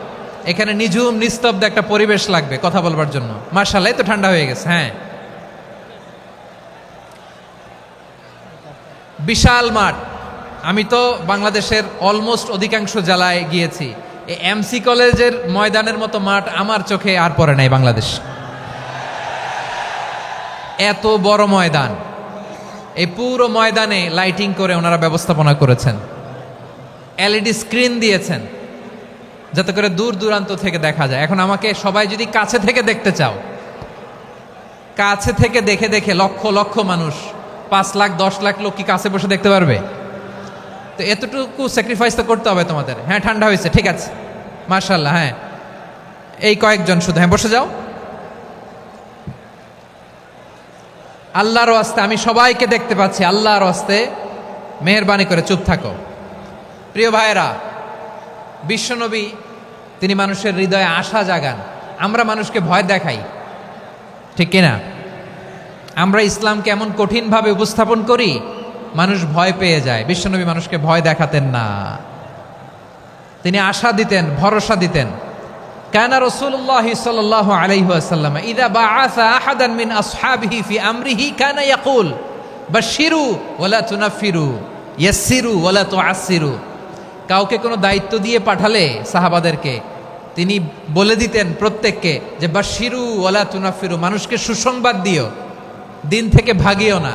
এখানে নিঝুম নিস্তব্ধ একটা পরিবেশ লাগবে কথা বলবার জন্য। মাশাআল্লাহ, তো ঠান্ডা হয়ে গেছে। হ্যাঁ, বিশাল মাঠ। আমি তো বাংলাদেশের অলমোস্ট অধিকাংশ জেলায় গিয়েছি। এই এমসি কলেজের ময়দানের মতো মাঠ আমার চোখে আর পড়ে নাই বাংলাদেশ। এত বড় ময়দান, এই পুরো ময়দানে লাইটিং করে ওনারা ব্যবস্থাপনা করেছেন, এলইডি স্ক্রিন দিয়েছেন যাতে করে দূর দূরান্ত থেকে দেখা যায়। এখন আমাকে সবাই যদি কাছে থেকে দেখতে চাও, কাছে থেকে দেখে দেখে লক্ষ লক্ষ মানুষ, 5 লাখ 10 লাখ লোক কি কাছে বসে দেখতে পারবে? তো এতটুকু স্যাক্রিফাইস তো করতে হবে তোমাদের। হ্যাঁ, ঠান্ডা হয়েছে, ঠিক আছে, মাশাআল্লাহ। হ্যাঁ, এই কয়েকজন শুধু, হ্যাঁ বসে যাও। আল্লাহর ওয়াস্তে আমি সবাইকে দেখতে পাচ্ছি, আল্লাহর ওয়াস্তে মেহেরবানি করে চুপ থাকো। প্রিয় ভাইয়েরা, বিশ্বনবী তিনি মানুষের হৃদয়ে আশা জাগান। আমরা মানুষকে ভয় দেখাই, ঠিক কিনা? আমরা ইসলামকে এমন কঠিনভাবে উপস্থাপন করি, মানুষ ভয় পেয়ে যায়। বিশ্বনবী মানুষকে ভয় দেখাতেন না, তিনি আশা দিতেন, ভরসা দিতেন। কানা রাসূলুল্লাহ সাল্লাল্লাহু আলাইহি ওয়াসাল্লাম ইযা বাআসা আহাদান মিন আসহাবিহি ফি আমরিহি কানা ইয়াকুল বাশশিরু ওয়ালা তুনাফিরু ইয়াসসিরু ওয়ালা তুআসসিরু। কাউকে কোনো দায়িত্ব দিয়ে পাঠালে সাহাবাদেরকে তিনি বলে দিতেন প্রত্যেককে যে বাশশিরু ওয়ালা তুনাফিরু, মানুষকে সুসংবাদ দিও, দিন থেকে ভাগিও না,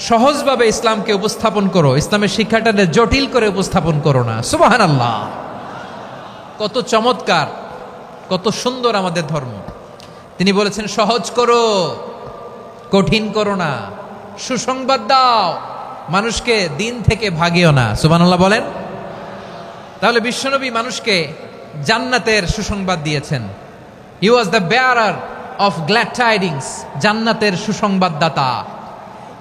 সহজভাবে ইসলামকে উপস্থাপন করো, ইসলামের শিক্ষাটা জটিল করে উপস্থাপন করো না। সুবহানাল্লাহ, কত চমৎকার, কত সুন্দর আমাদের ধর্ম। তিনি বলেছেন সহজ করো, কঠিন করো না, সুসংবাদ দাও, মানুষকে দিন থেকে ভাগিও না। সুবহানাল্লাহ বলেন। তাহলে বিশ্বনবী মানুষকে জান্নাতের সুসংবাদ দিয়েছেন। He was the bearer of glad tidings, জান্নাতের সুসংবাদদাতা।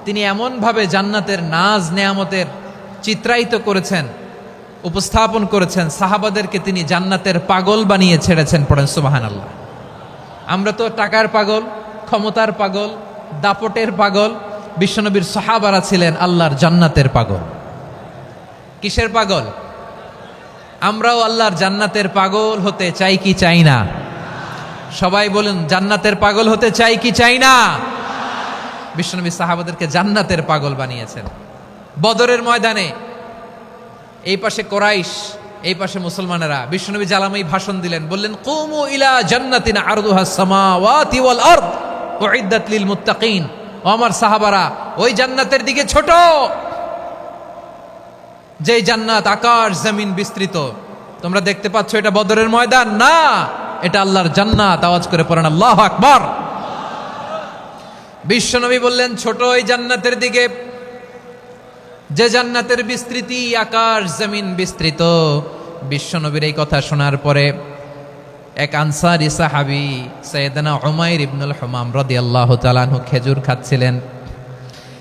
তিনি এমনভাবে জান্নাতের নাজ নেয়ামতের চিত্রায়িত করেছেন, উপস্থাপন করেছেন, সাহাবাদেরকে তিনি জান্নাতের পাগল বানিয়ে ছেড়েছেন। পড়েন সুবহানাল্লাহ। আমরা তো টাকার পাগল, ক্ষমতার পাগল, দাপটের পাগল। বিশ্বনবীর সাহাবারা ছিলেন আল্লাহর জান্নাতের পাগল। কিসের পাগল? আমরাও আল্লাহর জান্নাতের পাগল হতে চাই কি চাই না? সবাই বলুন, জান্নাতের পাগল হতে চাই কি চাই না? বিশ্বনবী সাহাবাদেরকে জান্নাতের পাগল বানিয়েছেন। বদরের ময়দানে এই পাশে কোরাইশ, এই পাশে মুসলমানেরা। বিশ্বনবী জালামাই ভাষণ দিলেন, বললেন কুমু ইলা জান্নাতিন আরদুহাস সামাওয়াতি ওয়াল আরদ উইদ্দাত লিল মুত্তাকিন। ও আমার সাহাবারা, ওই জান্নাতের দিকে ছোট, যেই জান্নাত আকাশ জমিন বিস্তৃত। তোমরা দেখতে পাচ্ছ এটা বদরের ময়দান না, এটা আল্লাহর জান্নাত। আওয়াজ করে পড়েন আল্লাহু আকবার। বিশ্বনবী বললেন ছোট ওই জান্নাতের দিকে, যে জান্নাতের বিস্তৃতি আকাশ জমিন বিস্তৃত। বিশ্বনবীর এই কথা শোনার পরে এক আনসারী সাহাবী সাইয়েদনা উমাইর ইবনুল হুমাম রাদিয়াল্লাহু তাআলা আনহু খেজুর খাচ্ছিলেন।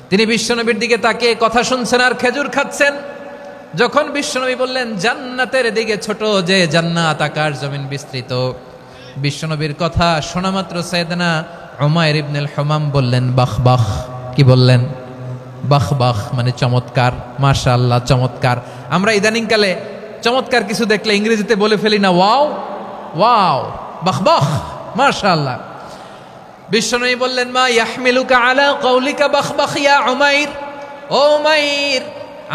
তিনি বিশ্বনবীর দিকে তাকিয়ে কথা শুনছেন আর খেজুর খাচ্ছেন। যখন বিশ্বনবী বললেন জান্নাতের দিকে ছোট, যে জান্নাত আকাশ জমিন বিস্তৃত, বিশ্বনবীর কথা শোনা মাত্র সাইয়েদনা উমাইর ইবনুল হুমাম বললেন বাহ বাহ। কি বললেন? বাহ বাহ, মানে চমৎকার, মাশাআল্লাহ চমৎকার। আমরা ইদানিংকালে চমৎকার কিছু দেখলে ইংরেজিতে বলে ফেলি না ওয়াও ওয়াও, বাহ বাহ, মাশাআল্লাহ। বিশ্বনবী বললেন মা ইয়াহমিলুকা আলা কওলিকা বাহ বাহ ইয়া উমাইর। ও উমাইর,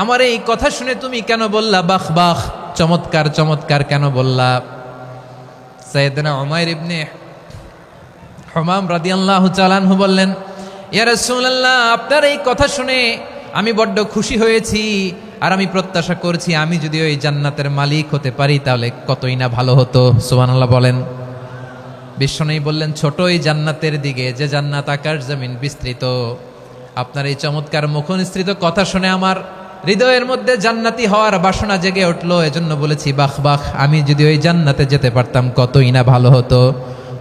আমার এই কথা শুনে তুমি কেন বললা বাহ বাহ, চমৎকার চমৎকার কেন বললা? সাইয়েদনা উমাইর ইবনে হুমাম রাদিয়াল্লাহু তাআলা আনহু বললেন ইয়া রাসূলুল্লাহ, আপনার এই কথা শুনে আমি বড্ড খুশি হয়েছি, আর আমি প্রত্যাশা করছি আমি যদি ওই জান্নাতের মালিক হতে পারি তাহলে কতই না ভালো হতো। সুবহানাল্লাহ বলেন। বিশ্বনবী বললেন, ছোট এই জান্নাতের দিকে, যে জান্নাত আকাশ জমিন বিস্তৃত। আপনার এই চমৎকার মুখনিসৃত কথা শুনে আমার হৃদয়ের মধ্যে জান্নাতি হওয়ার বাসনা জেগে উঠলো। এজন্য বলেছি, বাহ বাহ, আমি যদি ওই জান্নাতে যেতে পারতাম কতই না ভালো হতো।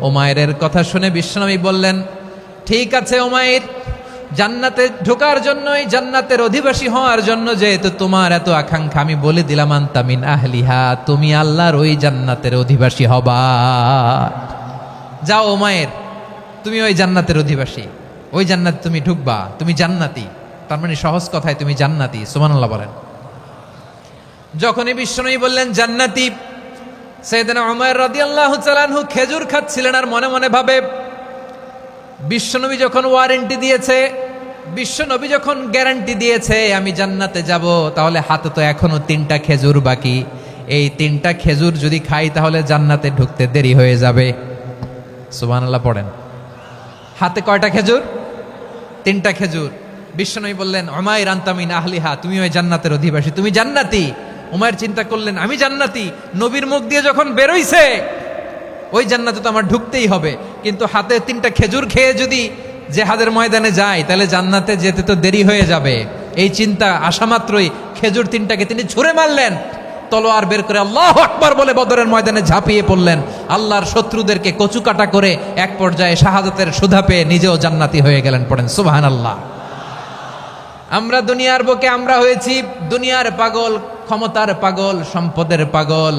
উমাইরের কথা শুনে বিশ্বনবী বললেন, ঠিক আছে উমাইর, জান্নাতে ঢোকার জন্য, এই জান্নাতের অধিবাসী হওয়ার জন্য যেহেতু তোমার এত আকাঙ্ক্ষা, আমি বলে দিলাম, আনতা মিন আহলিহা, তুমি আল্লাহর ওই জান্নাতের অধিবাসী হবা। যাও উমাইর, তুমি ওই জান্নাতের অধিবাসী, ওই জান্নাতে তুমি ঢুকবা, তুমি জান্নাতি। তার মানে সহজ কথায় তুমি জান্নাতি। সুবহানাল্লাহ বলেন। যখনই বিশ্বনবী বললেন জান্নাতি, সাইয়েদনা উমাইর রাদিয়াল্লাহু তাআলা আনহু খেজুর খাচ্ছিলেন আর মনে মনে ভাবে, বিশ্বনবী যখন ওয়ারেন্টি দিয়েছে, বিশ্বনবী যখন গ্যারান্টি দিয়েছে আমি জান্নাতে যাব, তাহলে হাতে তো এখনো 3টা খেজুর বাকি। এই 3টা খেজুর যদি খাই তাহলে জান্নাতে ঢুকতে দেরি হয়ে যাবে। সুবহানাল্লাহ পড়েন। হাতে কয়টা খেজুর? 3টা খেজুর। বিশ্বনবী বললেন, উমাইর আনতা মিন আহলিহা, তুমি ওই জান্নাতের অধিবাসী, তুমি জান্নাতি। উমাইর চিন্তা করলেন, আমি জান্নাতি, নবীর মুখ দিয়ে যখন বেরোইছে ওই জান্নাতে তো আমার ঢুকতেই হবে, কিন্তু হাতে 3টা খেজুর খেয়ে যদি জেহাদের ময়দানে যায় তাহলে জান্নাতে যেতে তো দেরি হয়ে যাবে। এই চিন্তা আসা মাত্রই খেজুর 3টাকে তিনি ছুঁড়ে মারলেন, তলোয়ার বের করে আল্লাহু আকবার বলে বদরের ময়দানে ঝাঁপিয়ে পড়লেন। আল্লাহর শত্রুদেরকে কচুকাটা করে এক পর্যায়ে শাহাদাতের সুধা পেয়ে নিজেও জান্নাতি হয়ে গেলেন। পড়েন সুবহানাল্লাহ। আমরা দুনিয়ার বুকে আমরা হয়েছি দুনিয়ার পাগল, ক্ষমতার পাগল, সম্পদের পাগল,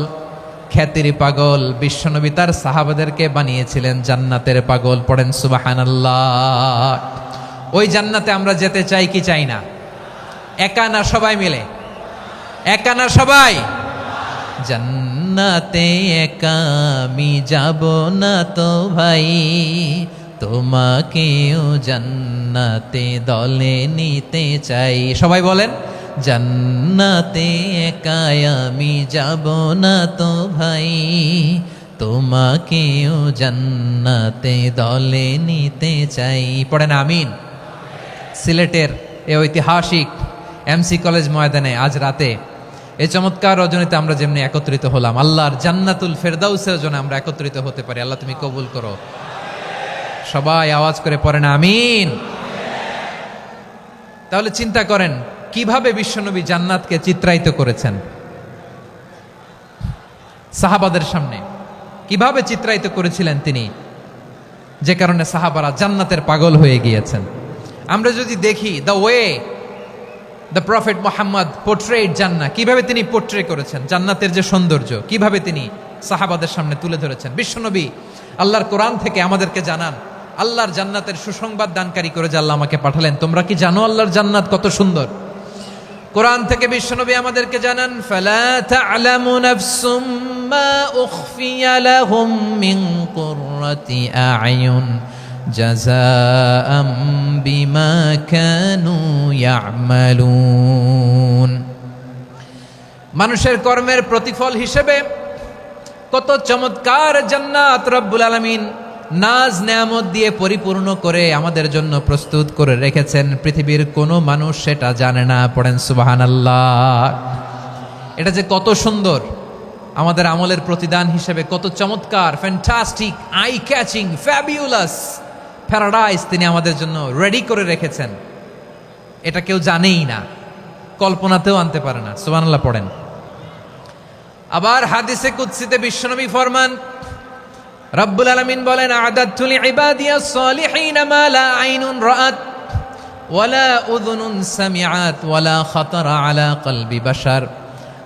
খ্যাতির পাগল। বিশ্বনবী তার সাহাবাদেরকে বানিয়েছিলেন জান্নাতের পাগল। পড়েন সুবহানাল্লাহ। ওই জান্নাতে আমরা যেতে চাই কি চাই না? একা না সবাই মিলে? একা না সবাই? জান্নাতে একা আমি যাব না তো ভাই, তোমাকেও জান্নাতে দলে নিতে চাই। সবাই বলেন, জান্নাতে একা আমি যাব না তো ভাই, তোমাকেও জান্নাতে দলে নিতে চাই। পড়েন আমিন। সিলেটের এই ঐতিহাসিক এমসি কলেজ ময়দানে আজ রাতে এই চমৎকার রজনীতে আমরা যেমনি একত্রিত হলাম, আল্লাহর জান্নাতুল ফেরদাউসের জন্য আমরা একত্রিত হতে পারি। আল্লাহ তুমি কবুল করো। সবাই আওয়াজ করে পড়েন আমিন। তাহলে চিন্তা করেন কিভাবে বিশ্বনবী জান্নাতকে চিত্রায়িত করেছেন সাহাবাদের সামনে, কিভাবে চিত্রায়িত করেছিলেন তিনি, যে কারণে সাহাবারা জান্নাতের পাগল হয়ে গিয়েছেন। আমরা যদি দেখি the way the prophet Muhammad portrait জান্নাত, কিভাবে তিনি পোর্ট্রে করেছেন জান্নাতের যে সৌন্দর্য, কিভাবে তিনি সাহাবাদের সামনে তুলে ধরেছেন। বিশ্বনবী আল্লাহর কোরআন থেকে আমাদেরকে জানান, আল্লাহর জান্নাতের সুসংবাদ দানকারী করে যে আল্লাহ আমাকে পাঠালেন। তোমরা কি জানো আল্লাহর জান্নাত কত সুন্দর? কোরআন থেকে বিশ্বনবী আমাদেরকে জানান, ফালা তা'লামু নাফসুম মা উখফিয়া লাহুম মিন কুররাতি আ'য়ুন জাযাআম বিমা কানু ইয়া'মালুন। মানুষের কর্মের প্রতিফল হিসেবে কত চমৎকার জান্নাত রব্বুল আলামিন নাজ নেয়ামত দিয়ে পরিপূর্ণ করে আমাদের জন্য প্রস্তুত করে রেখেছেন। পৃথিবীর কোনো মানুষ সেটা জানে না। পড়েন সুবহানাল্লাহ। এটা যে কত সুন্দর, আমাদের আমলের প্রতিদান হিসেবে কত চমৎকার, fantastic, eye catching, fabulous paradise তিনি আমাদের জন্য রেডি করে রেখেছেন। এটা কেউ জানেই না, কল্পনাতেও আনতে পারে না। সুবহানাল্লাহ পড়েন। আবার হাদিসে কুদসিতে বিশ্বনবী ফরমান, রব্বুল আলামিন বলেন, আ'দাদতু লিইবাদিয়াস সালিহিন মা লা আইনুন রাআত ওয়ালা উযুনুন সামিআত ওয়ালা খাতারা আলা কলবি বাশার।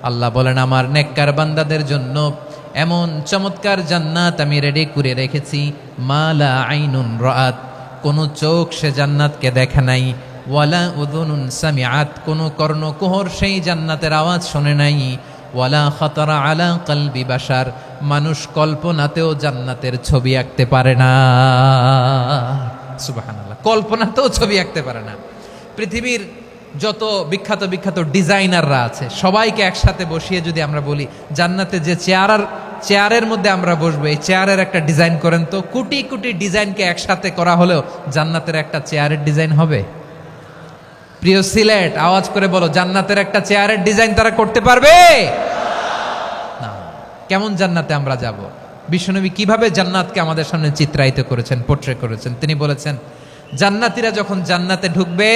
আল্লাহ বলেন, আমার নেককার বান্দাদের জন্য এমন চমৎকার জান্নাত আমি রেডি করে রেখেছি, মা লা আইনুন রাআত, কোন চোখ সে জান্নাতকে দেখে নাই, ওয়ালা উযুনুন সামিআত, কোন কর্ণকুহর সেই জান্নাতের আওয়াজ শুনে নাই, ওয়ালা খাতারা আলা কলবি বাশার, মানুষ কল্পনাতেও জান্নাতের ছবি আঁকতে পারে না। সুবহানাল্লাহ, কল্পনাতেও ছবি আঁকতে পারে না। পৃথিবীর যত বিখ্যাত বিখ্যাত ডিজাইনাররা আছে সবাইকে একসাথে বসিয়ে যদি আমরা বলি জান্নাতে যে চেয়ারের মধ্যে আমরা বসবো, এই চেয়ারের একটা ডিজাইন করেন তো, কোটি কোটি ডিজাইনকে একসাথে করা হলেও জান্নাতের একটা চেয়ারের ডিজাইন হবে? প্রিয় সিলেট, আওয়াজ করে বলো, জান্নাতের একটা চেয়ারের ডিজাইন তারা করতে পারবে না? কেমন জান্নাতে আমরা যাব? বিশ্বনবী কিভাবে জান্নাতকে আমাদের সামনে চিত্রায়িত করেছেন, পোট্রে করেছেন। তিনি বলেছেন, জান্নাতীরা যখন জান্নাতে ঢুকবে,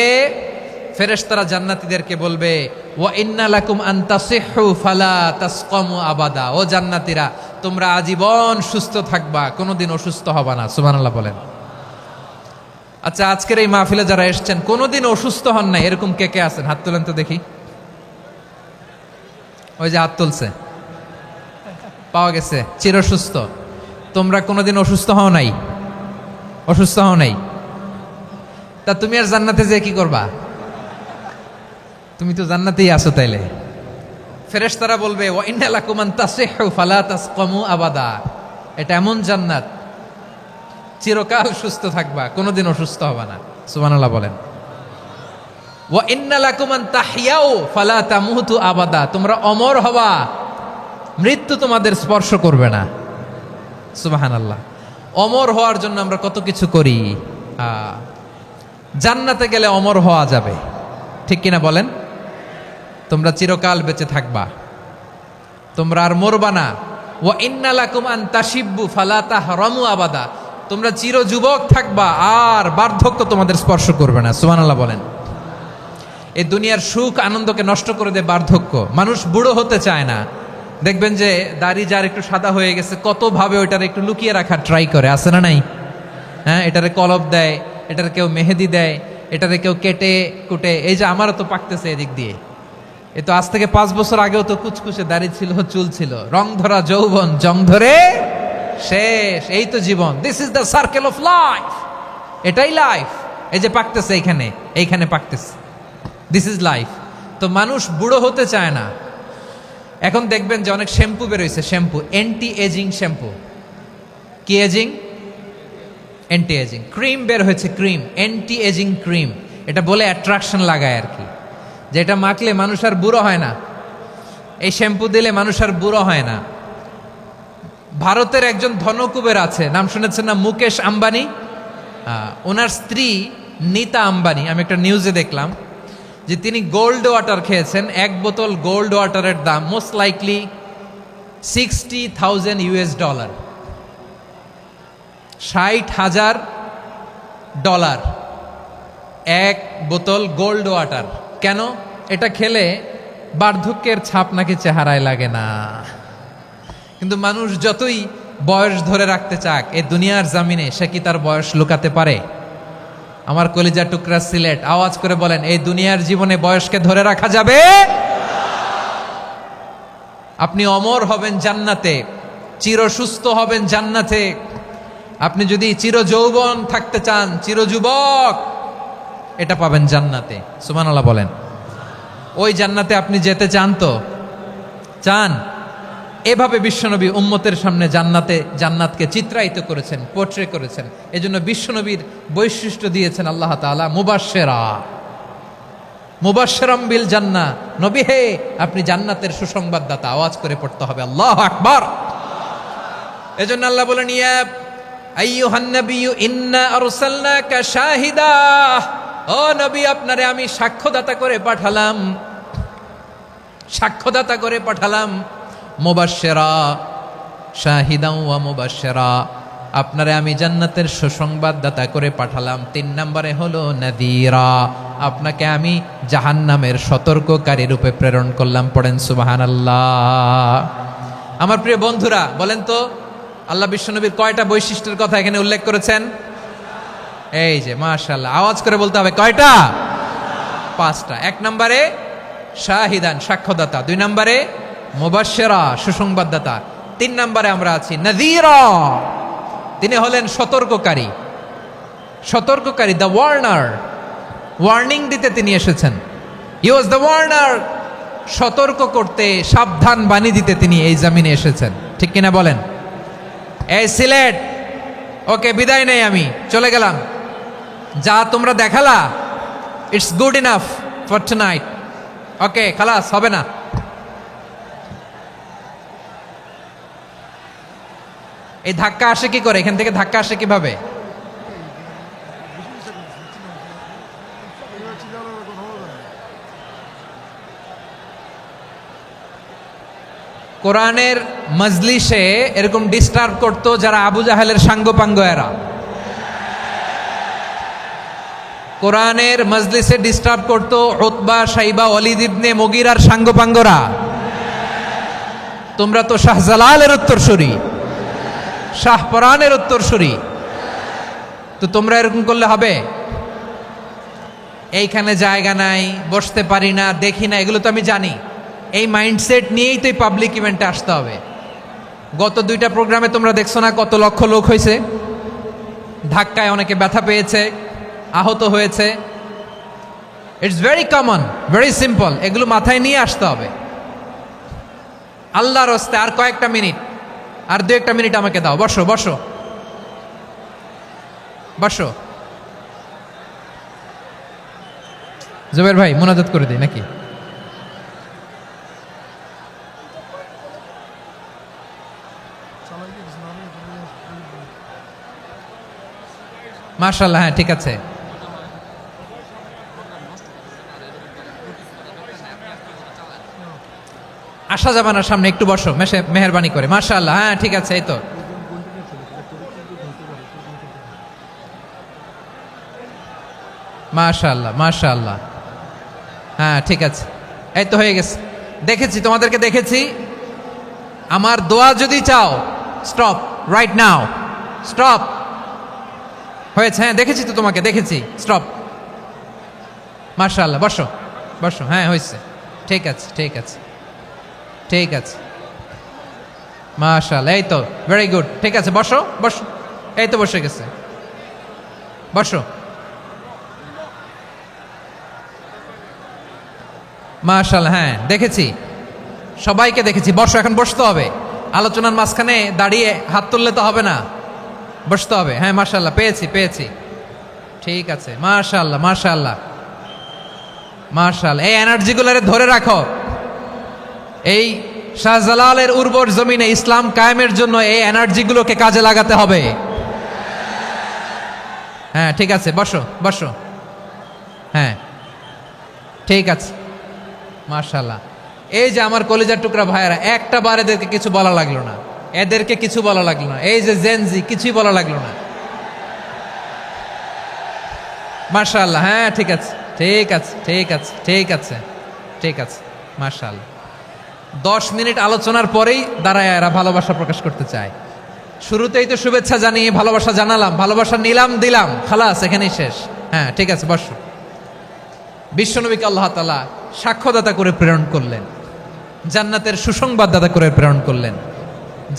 ফেরেশতারা জান্নাতীদেরকে বলবে, ওয়া ইন্না লাকুম আন তাসিহু ফালা তাসকামু আবাদা। ও জান্নাতীরা, তোমরা আজীবন সুস্থ থাকবা, কোনোদিন অসুস্থ হবা না। সুবহানাল্লাহ বলেন। আচ্ছা, আজকের এই মাহফিলে যারা এসেছেন কোনোদিন অসুস্থ হন নাই, এরকম কে কে আছেন? হাত তোলেন তো দেখি। ওই যে হাত তুলছে, পাওয়া গেছে, চিরসুস্থ। তোমরা কোনোদিন অসুস্থ হও নাই? অসুস্থ হও নাই? তা তুমি আর জান্নাতে যে কি করবা? তুমি তো জান্নাতেই আছো তাইলে। ফেরেশতারা বলবে, ওয়া ইন্না লাকুম আন তাসিহু ফালা তাসকামু আবাদা। এটা এমন জান্নাত, চিরকাল সুস্থ থাকবা, কোনোদিন অসুস্থ হবা না। সুবহানাল্লাহ বলেন। ওয়া ইন্না লাকুম আন তাহইয়াউ ফালা তামুতু আবাদা। তোমরা অমর হবা, মৃত্যু তোমাদের স্পর্শ করবে না। সুবহানাল্লাহ। অমর হওয়ার জন্য আমরা কত কিছু করি। জান্নাতে গেলে অমর হওয়া যাবে, ঠিক কিনা বলেন? তোমরা চিরকাল বেঁচে থাকবা, তোমরা আর মরবা না। ওয়া ইন্না লাকুম আন তাশিব্বু ফালা তাহরামু আবাদা। তোমরা চির যুবক থাকবা, আর বার্ধক্য তোমাদের স্পর্শ করবে না। সুবহানাল্লাহ বলেন। এই দুনিয়ার সুখ আনন্দকে নষ্ট করে দেয় বার্ধক্য। মানুষ বুড়ো হতে চায় না। দেখবেন যে দাড়ি যার একটু সাদা হয়ে গেছে, কত ভাবে ওইটার একটু লুকিয়ে রাখার ট্রাই করে, আছে না নাই? হ্যাঁ, এটারে কলব দেয়, এটার কেউ মেহেদি দেয়, এটারে কেউ কেটে কুটে। এই যে আমারও তো পাকতেছে এদিক দিয়ে, এ তো আজ থেকে 5 বছর আগেও তো কুচকুচে দাড়ি ছিল, চুল ছিল, রং ধরা যৌবন জং ধরে শেষ। এই তো জীবন। This is the circle of life. এটাই লাইফ। এই যে পাকতেছে এইখানে, এইখানে পাকতেছে, দিস ইজ লাইফ। তো মানুষ বুড়ো হতে চায় না। এখন দেখবেন যে অনেক শ্যাম্পু বেরোইছে, শ্যাম্পু, অ্যান্টি এজিং শ্যাম্পু। কি এজিং? Anti aging. ক্রিম বের হয়েছে, ক্রিম, অ্যান্টি এজিং ক্রিম। এটা বলে অ্যাট্রাকশন লাগায় আর কি, যে এটা মাখলে মানুষ আর বুড়ো হয় না, এই শ্যাম্পু দিলে মানুষ আর বুড়ো হয় না। ভারতের একজন ধনকুবের আছে, নাম শুনেছেন না? মুকেশ আম্বানি। ওনার স্ত্রী নীতা আম্বানি, আমি একটা নিউজে দেখলাম যে তিনি গোল্ড ওয়াটার খেয়েছেন। 1 বোতল গোল্ড ওয়াটারের দাম মোস্ট লাইকলি $60,000, $60,000 1 বোতল গোল্ড ওয়াটার। কেন? এটা খেলে বার্ধক্যের ছাপ নাকি চেহারায় লাগে না। কিন্তু মানুষ যতই বয়স ধরে রাখতে চাক এই দুনিয়ার জামিনে, সে কি তার বয়স লুকাতে পারে? আমার কলিজা টুকরা সিলেট, আওয়াজ করে বলেন, এই দুনিয়ার জীবনে বয়সকে ধরে রাখা যাবে? আপনি অমর হবেন জান্নাতে, চির সুস্থ হবেন জান্নাতে। আপনি যদি চির যৌবন থাকতে চান, চির যুবক, এটা পাবেন জান্নাতে। সুবহানাল্লাহ বলেন। ওই জান্নাতে আপনি যেতে চান তো? চান? এভাবে বিশ্বনবী উম্মতের সামনে জান্নাতকে চিত্রায়িত করেছেন, পোট্রে করেছেন। এজন্য বিশ্বনবীর বৈশিষ্ট্য দিয়েছেন আল্লাহ তাআলা মুবাশশিরা, মুবাশশিরাম বিল জান্নাহ। নবী হে, আপনি জান্নাতের সুসংবাদদাতা। আওয়াজ করে পড়তে হবে আল্লাহু আকবার। এজন্য আল্লাহ বলেন, ইয়া আইয়ুহান নাবিয়্যু ইন্না আরসালনাকা শাহিদা। ও নবী, আপনারে আমি সাক্ষ্যদাতা করে পাঠালাম, সাক্ষ্যদাতা করে পাঠালাম। মুবাশশিরা, শাহিদাও ওয়া মুবাশশিরা, আপনারে আমি জান্নাতের সুসংবাদদাতা করে পাঠালাম। 3 নম্বরে হলো নাযীরা, আপনাকে আমি জাহান্নামের সতর্ককারী রূপে প্রেরণ করলাম। পড়েন সুবহানাল্লাহ। আমার প্রিয় বন্ধুরা, বলেন তো আল্লাহ বিশ্বনবীর কয়টা বৈশিষ্ট্যের কথা এখানে উল্লেখ করেছেন? এই যে মাশাআল্লাহ, আওয়াজ করে বলতে হবে, কয়টা? 5টা। 1 নম্বরে শাহিদান, সাক্ষ্যদাতা। 2 নম্বরে মুবাশশিরা, সুসংবাদদাতা। 3 নম্বরে আমরা আছি নাযীরা, তিনি হলেন সতর্ককারী। সতর্ককারী, দ্য ওয়ার্নার, ওয়ার্নিং দিতে তিনি এসেছেন। হি ওয়াজ দ্য ওয়ার্নার, সতর্ক করতে, সাবধান বাণী দিতে তিনি এই জমিনে এসেছেন। ঠিক কিনা বলেন? এই সিলেট, ওকে, বিদায় নেই, আমি চলে গেলাম। যা তোমরা দেখালা, it's good enough for tonight. Okay, খালাস, হবে না। এই ধাক্কা আসে কি করে? এখান থেকে ধাক্কা আসে কিভাবে? কোরআনের মজলিসে এরকম ডিস্টার্ব করতো যারা আবু জাহেলের সাঙ্গপাঙ্গ এরা। কোরআনের মজলিসে ডিস্টার্ব করতো উতবা, শাইবা, ওয়ালিদ ইবনে মুগিরার সাঙ্গপাঙ্গরা। তোমরা তো শাহজালালের উত্তরসূরি, শাহপরানের উত্তরসূরি, তো তোমরা এরকম করলে হবে? এইখানে জায়গা নাই, বসতে পারি না, দেখি না, এগুলো তো আমি জানি। এই মাইন্ডসেট নিয়েই তো এই পাবলিক ইভেন্টে আসতে হবে। গত 2টা প্রোগ্রামে তোমরা দেখছো না কত লক্ষ লোক হয়েছে, ধাক্কায় অনেকে ব্যথা পেয়েছে, আহত হয়েছে। It's very common, very simple, এগুলো মাথায় নিয়ে আসতে হবে। আল্লাহর হস্তে আর কয়েকটা মিনিট, আর 2-1 মিনিট আমাকে দাও। বসো বসো বসো। জুবের ভাই মোনাজাত করে দিই নাকি? মাশাআল্লাহ, হ্যাঁ ঠিক আছে। আসা যাবে না সামনে, একটু বসো মেহেরবানি করে। মাশাআল্লাহ, হ্যাঁ ঠিক আছে। এই তো মাশাআল্লাহ মাশাআল্লাহ, হ্যাঁ ঠিক আছে, এই তো হয়ে গেছে। দেখেছি তোমাদেরকে, দেখেছি। আমার দোয়া যদি চাও, স্টপ রাইট নাও, স্টপ। হয়েছে, হ্যাঁ দেখেছি তো তোমাকে, দেখেছি, স্টপ। মাশাআল্লাহ, বসো বসো, হ্যাঁ হয়েছে, ঠিক আছে ঠিক আছে ঠিক আছে। মাশাআল্লাহ, এই তো ভেরি গুড, ঠিক আছে, বসো বসো। এই তো বসে গেছে, বসো। মাশাআল্লাহ, হ্যাঁ দেখেছি, সবাইকে দেখেছি। বসো, এখন বসতে হবে। আলোচনার মাঝখানে দাঁড়িয়ে হাত তুললে তো হবে না, বসতে হবে। হ্যাঁ মাশাআল্লাহ, পেয়েছি পেয়েছি, ঠিক আছে। মাশাআল্লাহ মাশাআল্লাহ মাশাআল্লাহ, এই এনার্জিগুলোরে ধরে রাখো। এই শাহজালালের উর্বর জমিনে ইসলাম কায়েমের জন্য এই এনার্জিগুলোকে কাজে লাগাতে হবে। হ্যাঁ ঠিক আছে, বসো বসো, হ্যাঁ ঠিক আছে। মাশাআল্লাহ, এই যে আমার কলিজার টুকরা ভাইয়েরা, একটা বার এদেরকে কিছু বলা লাগলো না, এদেরকে কিছু বলা লাগলো না। এই যে জেনজি, কিছুই বলা লাগলো না। মাশাআল্লাহ, হ্যাঁ ঠিক আছে ঠিক আছে ঠিক আছে ঠিক আছে ঠিক আছে। মাশাআল্লাহ, 10 মিনিট আলোচনার পরেই দাঁড়ায় এরা ভালোবাসা প্রকাশ করতে চায়। শুরুতেই তো শুভেচ্ছা জানিয়ে ভালোবাসা জানালাম, ভালোবাসা নিলাম, দিলাম, খালাস, এখানেই শেষ। হ্যাঁ ঠিক আছে, বসো। বিশ্বনবীকে আল্লাহ তাআলা সাক্ষ্যদাতা করে প্রেরণ করলেন, জান্নাতের সুসংবাদদাতা করে প্রেরণ করলেন,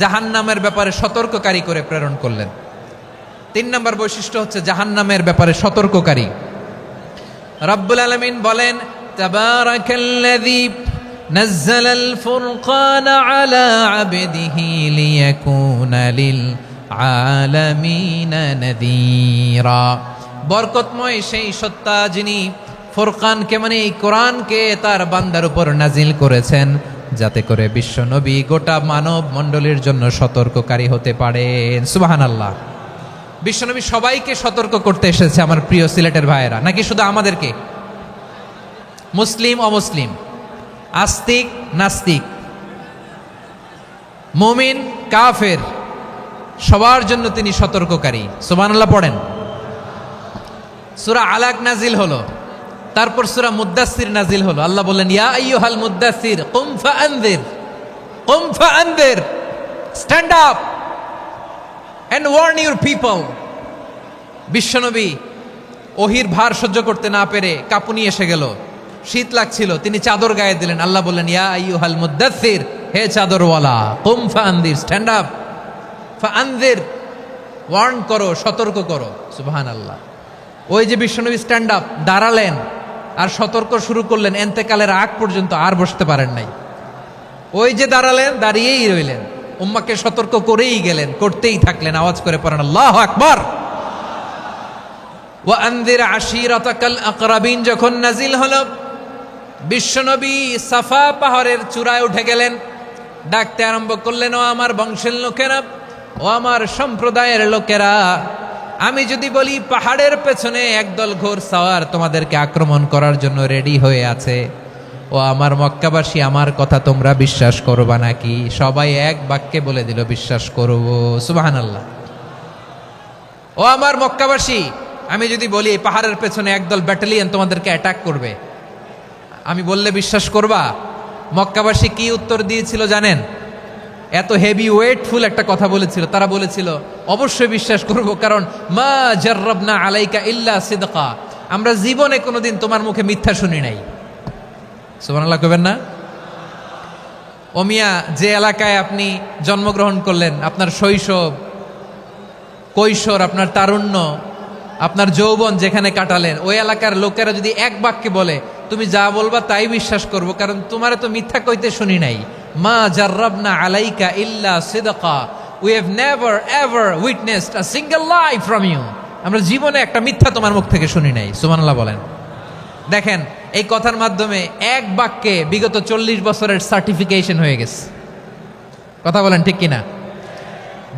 জাহান্নামের ব্যাপারে সতর্ককারী করে প্রেরণ করলেন। 3 নম্বর বৈশিষ্ট্য হচ্ছে জাহান্নামের ব্যাপারে সতর্ককারী। রব্বুল আলামিন বলেন, তাবারাকাল্লাযী নাযালাল ফুরকানা আলা আবদিহি লিয়াকুনা লিল আলামিনা নাযীরা। বরকতময় সেই সত্তা যিনি ফুরকানকে, মানে এই কোরআনকে তার বান্দার উপর নাজিল করেছেন, যাতে করে বিশ্ব নবী গোটা মানব মণ্ডলীর জন্য সতর্ককারী হতে পারেন। সুবহানাল্লাহ। বিশ্বনবী সবাইকে সতর্ক করতে এসেছে, আমার প্রিয় সিলেটের ভাইয়েরা, নাকি শুধু আমাদেরকে? মুসলিম অমুসলিম, আস্তিক নাস্তিক, মুমিন কাফের, সবার জন্য তিনি সতর্ককারী। সুবহানাল্লাহ পড়েন। সূরা আলাক নাজিল হলো, তারপর সূরা মুদ্দাসসির নাজিল হলো। আল্লাহ বললেন, ইয়া আইয়ুহাল মুদ্দাসসির কুম ফাআনযির, কুম ফাআনযির, stand up and warn your people. বিশ্বনবী ওহির ভার সহ্য করতে না পেরে কাঁপুনি এসে গেল, শীত লাগছিল, তিনি চাদর গায়ে দিলেন। আল্লাহ বললেন, ইয়া আইয়ুহাল মুদ্দাসসির, হে চাদরওয়ালা, কুম ফাআনযির, স্ট্যান্ড আপ, ফাআনযির, ওয়ার্ন করো, সতর্ক করো। সুবহানাল্লাহ। ওই যে বিশ্বনবী স্ট্যান্ড আপ, দাঁড়ালেন আর সতর্ক শুরু করলেন, এন্তেকালের আগ পর্যন্ত আর বসতে পারেন নাই। ওই যে দাঁড়ালেন, দাঁড়িয়েই রইলেন, উম্মাকে সতর্ক করেই গেলেন, করতেই থাকলেন। আওয়াজ করে পড়েন আল্লাহু আকবার। ওয়া আনযির আশীরাতাকাল আকরাবিন যখন নাজিল হলো, বিশ্বনবী সাফা পাহাড়ের চূড়ায় উঠে গেলেন, ডাকতে আরম্ভ করলেন, ও আমার বংশের লোকেরা, ও আমার সম্প্রদায়ের লোকেরা, আমি যদি বলি পাহাড়ের পেছনে একদল ঘোড়সাওয়ার তোমাদেরকে আক্রমণ করার জন্য রেডি হয়ে আছে, ও আমার মক্কাবাসী, আমার কথা তোমরা বিশ্বাস করবা নাকি? সবাই এক বাক্যে বলে দিল বিশ্বাস করব। সুবহানাল্লাহ। ও আমার মক্কাবাসী, আমি যদি বলি এই পাহাড়ের পেছনে একদল ব্যাটালিয়ন তোমাদেরকে অ্যাটাক করবে, আমি বললে বিশ্বাস করবা? মক্কাবাসী কি উত্তর দিয়েছিল জানেন? এত হেভি ওয়েটফুল একটা কথা বলেছিল। তারা বলেছিল অবশ্যই বিশ্বাস করব, কারণ মা জাররাবনা আলাইকা ইল্লা সিদকা, আমরা জীবনে কোনোদিন তোমার মুখে মিথ্যা শুনি নাই। সুবহানাল্লাহ কইবেন না? ও মিয়া, যে এলাকায় আপনি জন্মগ্রহণ করলেন, আপনার শৈশব, কৈশোর, আপনার তারুণ্য, আপনার যৌবন যেখানে কাটালেন, ওই এলাকার লোকেরা যদি এক বাক্যে বলে তুমি যা বলবা তাই বিশ্বাস করব, কারণ তোমারে তো মিথ্যা কইতে শুনি নাই। মা জাররাবনা আলাইকা ইল্লা সিদকা, we have never ever witnessed a single lie from you, আমরা জীবনে একটা মিথ্যা তোমার মুখ থেকে শুনি নাই। সুবহানাল্লাহ বলেন। দেখেন, এই কথার মাধ্যমে এক বাক্যে বিগত 40 বছরের সার্টিফিকেশন হয়ে গেছে। কথা বলেন ঠিক কিনা?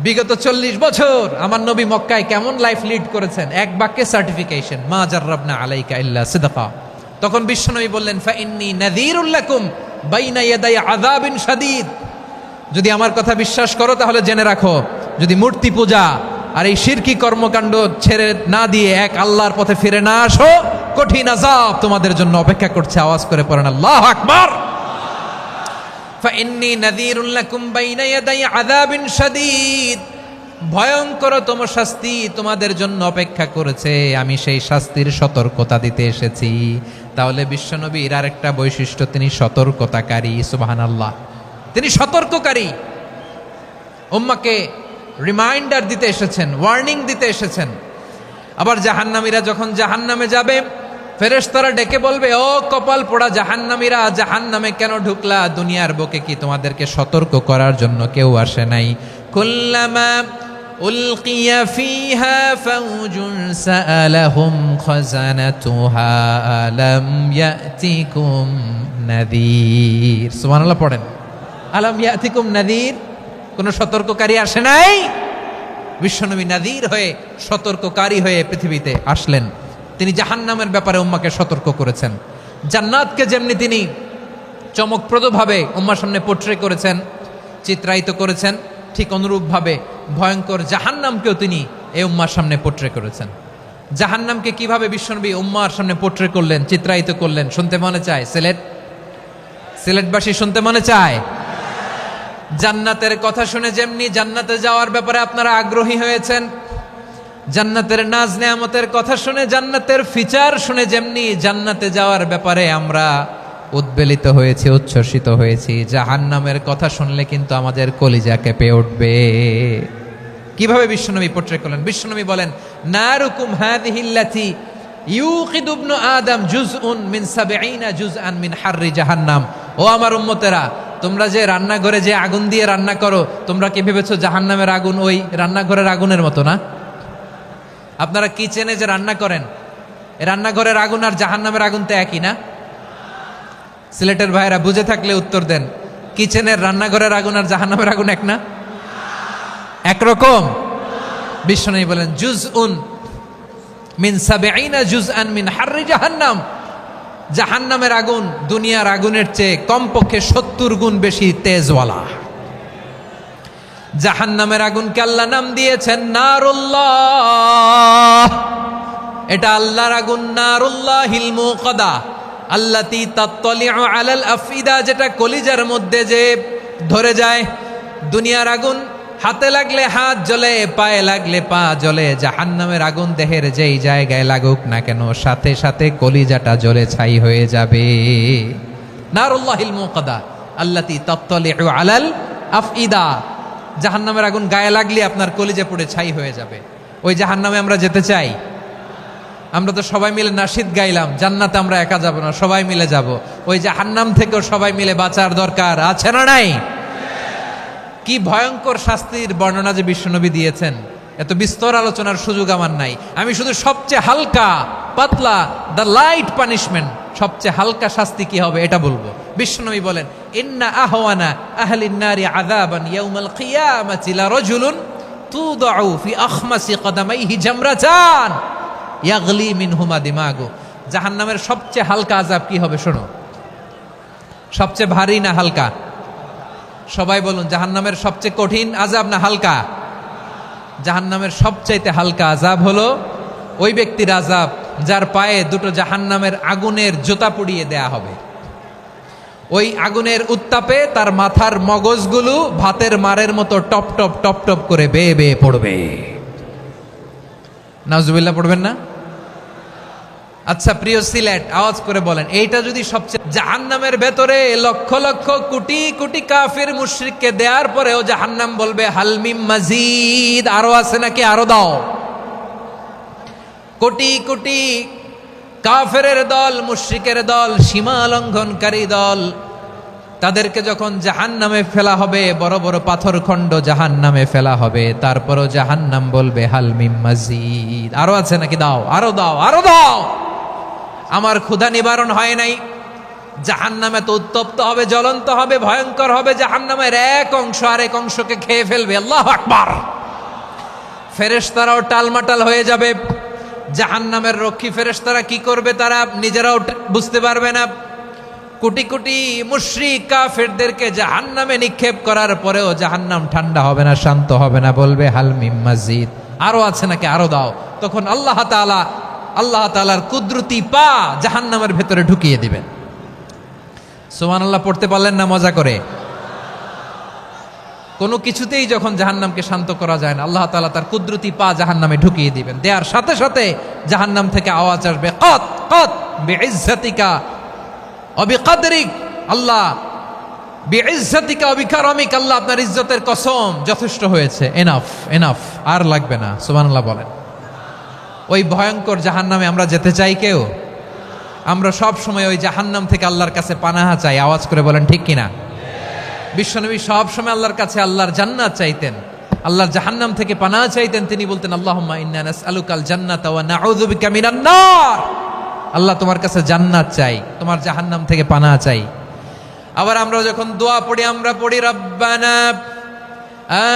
বিগত 40 বছর আমার নবী মক্কায় কেমন লাইফ লিড করেছেন, এক বাক্যে সার্টিফিকেশন, মা জাররাবনা আলাইকা ইল্লা সিদকা। তখন বিশ্বনবী বললেন ফা ইন্নী নাযীরুল লাকুম বাইনা ইয়াদাই আযাবিন শাদীদ, যদি আমার কথা বিশ্বাস করো তাহলে জেনে রাখো, যদি মূর্তি পূজা আর এই শিরকি কর্মকাণ্ড ছেড়ে না দিয়ে এক আল্লাহর পথে ফিরে না আসো, কঠিন আযাব তোমাদের জন্য অপেক্ষা করছে। আওয়াজ করে পড়েন আল্লাহু আকবার। ফাইন্নী নাযীরুল লাকুম বাইনা ইয়াদাই আযাবিন শাদীদ, ভয়ঙ্করতম শাস্তি তোমাদের জন্য অপেক্ষা করেছে, আমি সেই শাস্তির সতর্কতা দিতে এসেছি। তাহলে বিশ্বনবীর আরেকটা বৈশিষ্ট্য, তিনি সতর্কতাকারী। সুবহানাল্লাহ, তিনি সতর্ককারী। উম্মাকে রিমাইন্ডার দিতে এসেছেন, ওয়ার্নিং দিতে এসেছেন। আবার জাহান্নামীরা যখন জাহান্নামে যাবে, ফেরেশতারা ডেকে বলবে, ও কপাল পোড়া জাহান্নামীরা, জাহান্নামে কেন ঢুকলা? দুনিয়ার বুকে কি তোমাদেরকে সতর্ক করার জন্য কেউ আসে নাই? কুল্লামা উলকিয়া ফিহা ফাউজুন সাআলাহুম খাজানাতুহা আলাম ইয়াতিকুম নাযীর। সুবহানাল্লাহ পড়েন। আলাম ইয়াতিকুম নাযীর, কোন সতর্ককারী আসে নাই? বিশ্বনবী নাযীর হয়ে, সতর্ককারী হয়ে পৃথিবীতে আসলেন। তিনি জাহান্নামের ব্যাপারে উম্মাকে সতর্ক করেছেন। জান্নাতকে যেমনি তিনি চমকপ্রদভাবে উম্মার সামনে পোট্রে করেছেন, চিত্রায়িত করেছেন, ঠিক অনুরূপভাবে ভয়ঙ্কর জাহান্নামকেও তিনি এই উম্মার সামনে পোট্রে করেছেন। জাহান্নামকে কিভাবে বিশ্বনবী উম্মার সামনে পোট্রে করলেন, চিত্রায়িত করলেন, শুনতে মনে চায়? সিলেটবাসী শুনতে মনে চায়? জান্নাতের কথা শুনে যেমনি জান্নাতে যাওয়ার ব্যাপারে আপনারা আগ্রহী হয়েছেন, জান্নাতের নাজ নেয়ামতের কথা শুনে, জান্নাতের ফিচার শুনে যেমনি জান্নাতে যাওয়ার ব্যাপারে আমরা উদ্বেলিত হয়েছি, উচ্ছ্বসিত হয়েছি, জাহান্নামের কথা শুনলে কিন্তু আমাদের কলিজা কেঁপে উঠবে। কিভাবে বিশ্বনবী পোট্রে করলেন? বিশ্বনবী বলেন, নারুকুম হাযিহিল্লাতী ইউকিদু ইবনু আদম জুজউন মিন ৭০ জুজআন মিন হাররি জাহান্নাম। ও আমার উম্মতেরা, তোমরা যে রান্নাঘরে যে আগুন দিয়ে রান্না করো, তোমরা কি ভেবেছো জাহান্নামের আগুন ওই রান্নাঘরের আগুনের মতো না? আপনারা কিচেনে যে রান্না করেন, রান্নাঘরের আগুন আর জাহান্নামের আগুন তো একই না? সিলেটের ভাইয়েরা বুঝে থাকলে উত্তর দেন, কিচেনের রান্নাঘরের আগুন আর জাহান্নামের আগুন এক না? একরকম? বিশ্বনবী বলেন জুজউন মিন ৭০ জুজআন মিন হাররি জাহান্নাম, জাহান্নামের আগুন দুনিয়ার আগুনের চেয়ে কমপক্ষে ৭০ গুণ বেশি তেজওয়ালা। জাহান্নামের আগুনকে আল্লাহ নাম দিয়েছেন নারুল্লাহ। এটা আল্লাহর আগুন, নারুল্লাহিল মুকাদা আল্লাতী তাত্তালিউ আলাল আফইদা, যেটা কলিজার মধ্যে যে ধরে যায়। দুনিয়ার আগুন হাতে লাগলে হাত জ্বলে, পায়ে লাগলে পা জ্বলে, জাহান্নামের আগুন দেহের যেই জায়গায় লাগুক না কেন, সাথে সাথে কলিজাটা জ্বলে ছাই হয়ে যাবে। নারুল্লাহিল মুকাদা আল্লাতী তাত্তালিউ আলাল আফইদা, জাহান্নামের আগুন গায়ে লাগলে আপনার কলিজা পুড়ে ছাই হয়ে যাবে। ওই জাহান্নামে আমরা যেতে চাই? আমরা তো সবাই মিলে নাশিদ গাইলাম, জান্নাতে আমরা একা যাব না, সবাই মিলে যাব। ওই জাহান্নাম থেকেও সবাই মিলে বাঁচার দরকার আছে না নাই? কি ভয়ঙ্কর শাস্তির বর্ণনা যে বিশ্বনবী দিয়েছেন, এত বিস্তর আলোচনার সুযোগ আমার নাই। আমি শুধু সবচেয়ে হালকা পাতলা, দ্য লাইট পানিশমেন্ট, সবচেয়ে হালকা শাস্তি কি হবে এটা বলবো। বিশ্বনবী বলেন, ইন্না আহওয়ানা আহলিন নারি আযাবান ইয়াউমাল কিয়ামাতি লারাজুলুন তুদাউ ফি আখমাসি কদামাইহি জামরাতান ইয়াগলি মিনহুমা দিমাগু। জাহান্নামের সবচেয়ে হালকা আযাব কি হবে শোনো। সবচেয়ে ভারী না হালকা? সবাই বলুন, জাহান্নামের সবচেয়ে কঠিন আযাব না হালকা? জাহান্নামের সবচাইতে হালকা আযাব হলো ওই ব্যক্তির আযাব যার পায়ে দুটো জাহান্নামের আগুনের জুতা পুড়িয়ে দেয়া হবে। ওই আগুনের উত্তাপে তার মাথার মগজগুলো ভাতের মারের মতো টপ টপ টপ টপ করে বেয়ে বেয়ে পড়বে। নাউজুবিল্লাহ পড়বেন না? আচ্ছা প্রিয় সিলেট, আওয়াজ করে বলেন, এইটা যদি সবচেয়ে জাহান্নামের ভেতরে লক্ষ লক্ষ কোটি কোটি কাফির মুশরিককে দেওয়ার পরেও জাহান্নাম বলবে হালমিম মাজিদ, আরো আছে নাকি, আরো দাও। কোটি কোটি কাফেরের দল, মুশরিকের দল, সীমা লঙ্ঘনকারী দল, তাদেরকে যখন জাহান্নামে ফেলা হবে, বড় বড় পাথর খণ্ড জাহান্নামে ফেলা হবে, তারপরও জাহান্নাম বলবে হালমিম মাজিদ, আরো আছে নাকি, দাও, আরো দাও, আরো দাও। আমার ক্ষুধা নিবারণ হয় নাই। জাহান্নামে তো উত্তপ্ত হবে, জ্বলন্ত হবে, ভয়ঙ্কর হবে। জাহান্নামের এক অংশ আরেক অংশকে খেয়ে ফেলবে। আল্লাহু আকবার। ফেরেশতারাও টালমাটাল হয়ে যাবে। জাহান্নামের রক্ষী ফেরেশতারা কি করবে তারা নিজেরাও বুঝতে পারবে না। কোটি কোটি মুশরিক কাফেরদেরকে জাহান্নামে নিক্ষেপ করার পরেও জাহান্নাম ঠান্ডা হবে না, শান্ত হবে না, বলবে হালমিম মাজিদ, আরো আছে নাকি, আরো দাও। তখন আল্লাহ তাআলার কুদরতি পা জাহান্নামের ভেতরে ঢুকিয়ে দিবেন। সুবহানাল্লাহ পড়তে পারলেন না মজা করে? কোনো কিছুতেই যখন জাহান্নামকে শান্ত করা যায় না, আল্লাহ তাআলা তার কুদরতি পা জাহান্নামে ঢুকিয়ে দিবেন। দেয়ার সাথে সাথে জাহান্নাম থেকে আওয়াজ আসবে, কত কত বিইজ্জাতিকা ওয়া বিকদরিক, আল্লাহ বিইজ্জাতিকা ওয়া বিকারামিক, আল্লাহ আপনার ইজ্জতের কসম, যথেষ্ট হয়েছে, এনাফ এনাফ, আর লাগবে না। সুবহানাল্লাহ বলেন। ওই ভয়ঙ্কর জাহান্নামে আমরা যেতে চাই কেউ? আমরা সব সময় ওই জাহান্নাম থেকে আল্লাহর কাছে পানাহা চাই। আওয়াজ করে বলেন ঠিক কিনা? বিশ্বনবী সব সময় আল্লাহর কাছে আল্লাহর জান্নাত চাইতেন, আল্লাহর জাহান্নাম থেকে পানাহা চাইতেন। তিনি বলতেন, আল্লাহুম্মা ইন্না নাসআলুকাল জান্নাতা ওয়া নাউযু বিকা মিনান নার। আল্লাহ তোমার কাছে জান্নাত চাই, তোমার জাহান্নাম থেকে পানাহা চাই। আবার আমরা যখন দোয়া পড়ি, আমরা পড়ি রব্বানা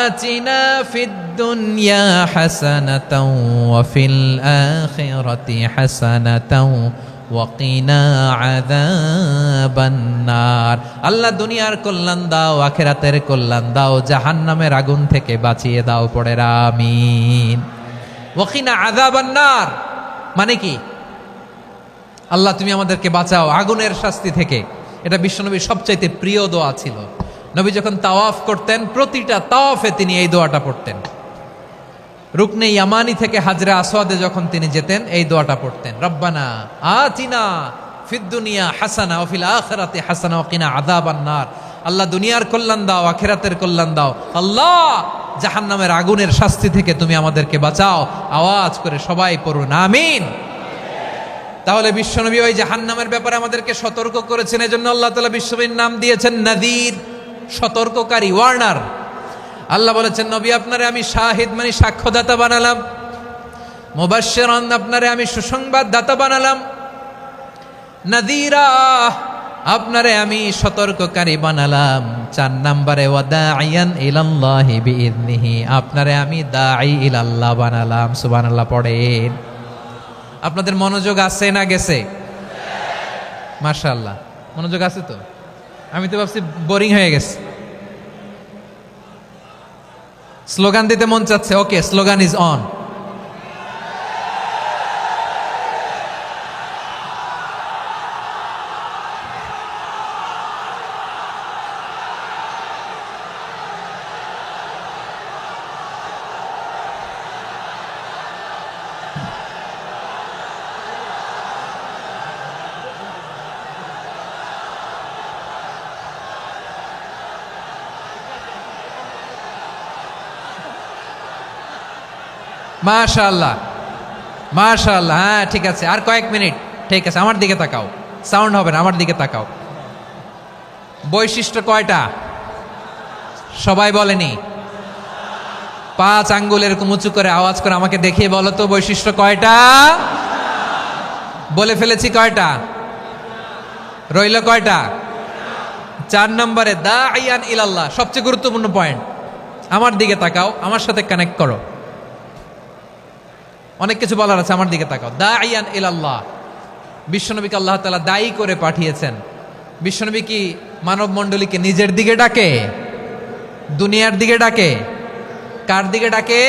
আতিনা ফিদ দুনিয়া হাসানাতাও ওয়া ফিল আখিরাতি হাসানাতাও ওয়া কিনা আযাবান নার। আল্লাহ দুনিয়ার কল্যাণ দাও, আখিরাতের কল্যাণ দাও, জাহান্নামের আগুন থেকে বাঁচিয়ে দাও। পড়ে আমিন। ওয়া কিনা আযাবান নার মানে কি? আল্লাহ তুমি আমাদেরকে বাঁচাও আগুনের শাস্তি থেকে। এটা বিশ্বনবীর সবচাইতে প্রিয় দোয়া ছিল। নবী যখন তাওয়াফ করতেন, প্রতিটা তাওয়াফে তিনি এই দোয়াটা পড়তেন। রুকনে ইয়ামানি থেকে হাজরে আসওয়াদে যখন তিনি যেতেন, এই দোয়াটা পড়তেন, রব্বানা আতিনা ফিদ দুনিয়া হাসানা ওয়া ফিল আখিরাতি হাসানা ওয়া কিনা আযাবান নার। আল্লাহ দুনিয়ার কল্যাণ দাও, আখিরাতের কল্যাণ দাও। আল্লাহ জাহান্নামের আগুনের শাস্তি থেকে তুমি আমাদেরকে বাঁচাও। আওয়াজ করে সবাই পড়ুন আমিন। তাহলে বিশ্বনবী ওই জাহান্নামের ব্যাপারে আমাদেরকে সতর্ক করেছেন। এজন্য আল্লাহ তাআলা বিশ্বনবীর নাম দিয়েছেন নাযীর, সতর্ককারী, ওয়ার্নার। আল্লাহ বলেছেন, নবী আপনারে আমি শাহিদ মানে সাক্ষ্যদাতা বানালাম, মুবাশশিরান আপনারে আমি সুসংবাদ দাতা বানালাম, নাযীরা আপনারে আমি সতর্ককারী বানালাম। 4 নম্বরে ওয়া দাঈয়ান ইলাল্লাহি বিইذনিহি, আপনারে আমি দাঈ ইলাল্লাহ বানালাম। সুবহানাল্লাহ পড়েন। আপনাদের মনোযোগ আছে না গেছে? মাশাআল্লাহ মনোযোগ আছে তো। আমি তো ভাবছি বোরিং হয়ে গেছে। স্লোগান দিতে মন চাচ্ছে। ওকে, স্লোগান ইজ অন। মাশাআল্লাহ মাশাআল্লাহ। হ্যাঁ ঠিক আছে, আর কয়েক মিনিট। ঠিক আছে, আমার দিকে তাকাও, সাউন্ড হবে না, আমার দিকে তাকাও। বৈশিষ্ট্য কয়টা সবাই বলেনি? 5 আঙ্গুল এরকম উঁচু করে আওয়াজ করে আমাকে দেখিয়ে বলো তো বৈশিষ্ট্য কয়টা? বলে ফেলেছি কয়টা? রইল কয়টা? 4 নম্বরে দাঈয়ান ইলাল্লাহ, সবচেয়ে গুরুত্বপূর্ণ পয়েন্ট। আমার দিকে তাকাও, আমার সাথে কানেক্ট করো। অনেক কিছু বলার আছে, আমার দিকে তাকাও। দাঈয়ান ইলাল্লাহ, বিশ্বনবীকে আল্লাহ তাআলা দায়ী করে পাঠিয়েছেন। বিশ্বনবী কি মানব মণ্ডলীকে নিজের দিকে ডাকে, দুনিয়ার দিকে ডাকে, কার দিকে ডাকে?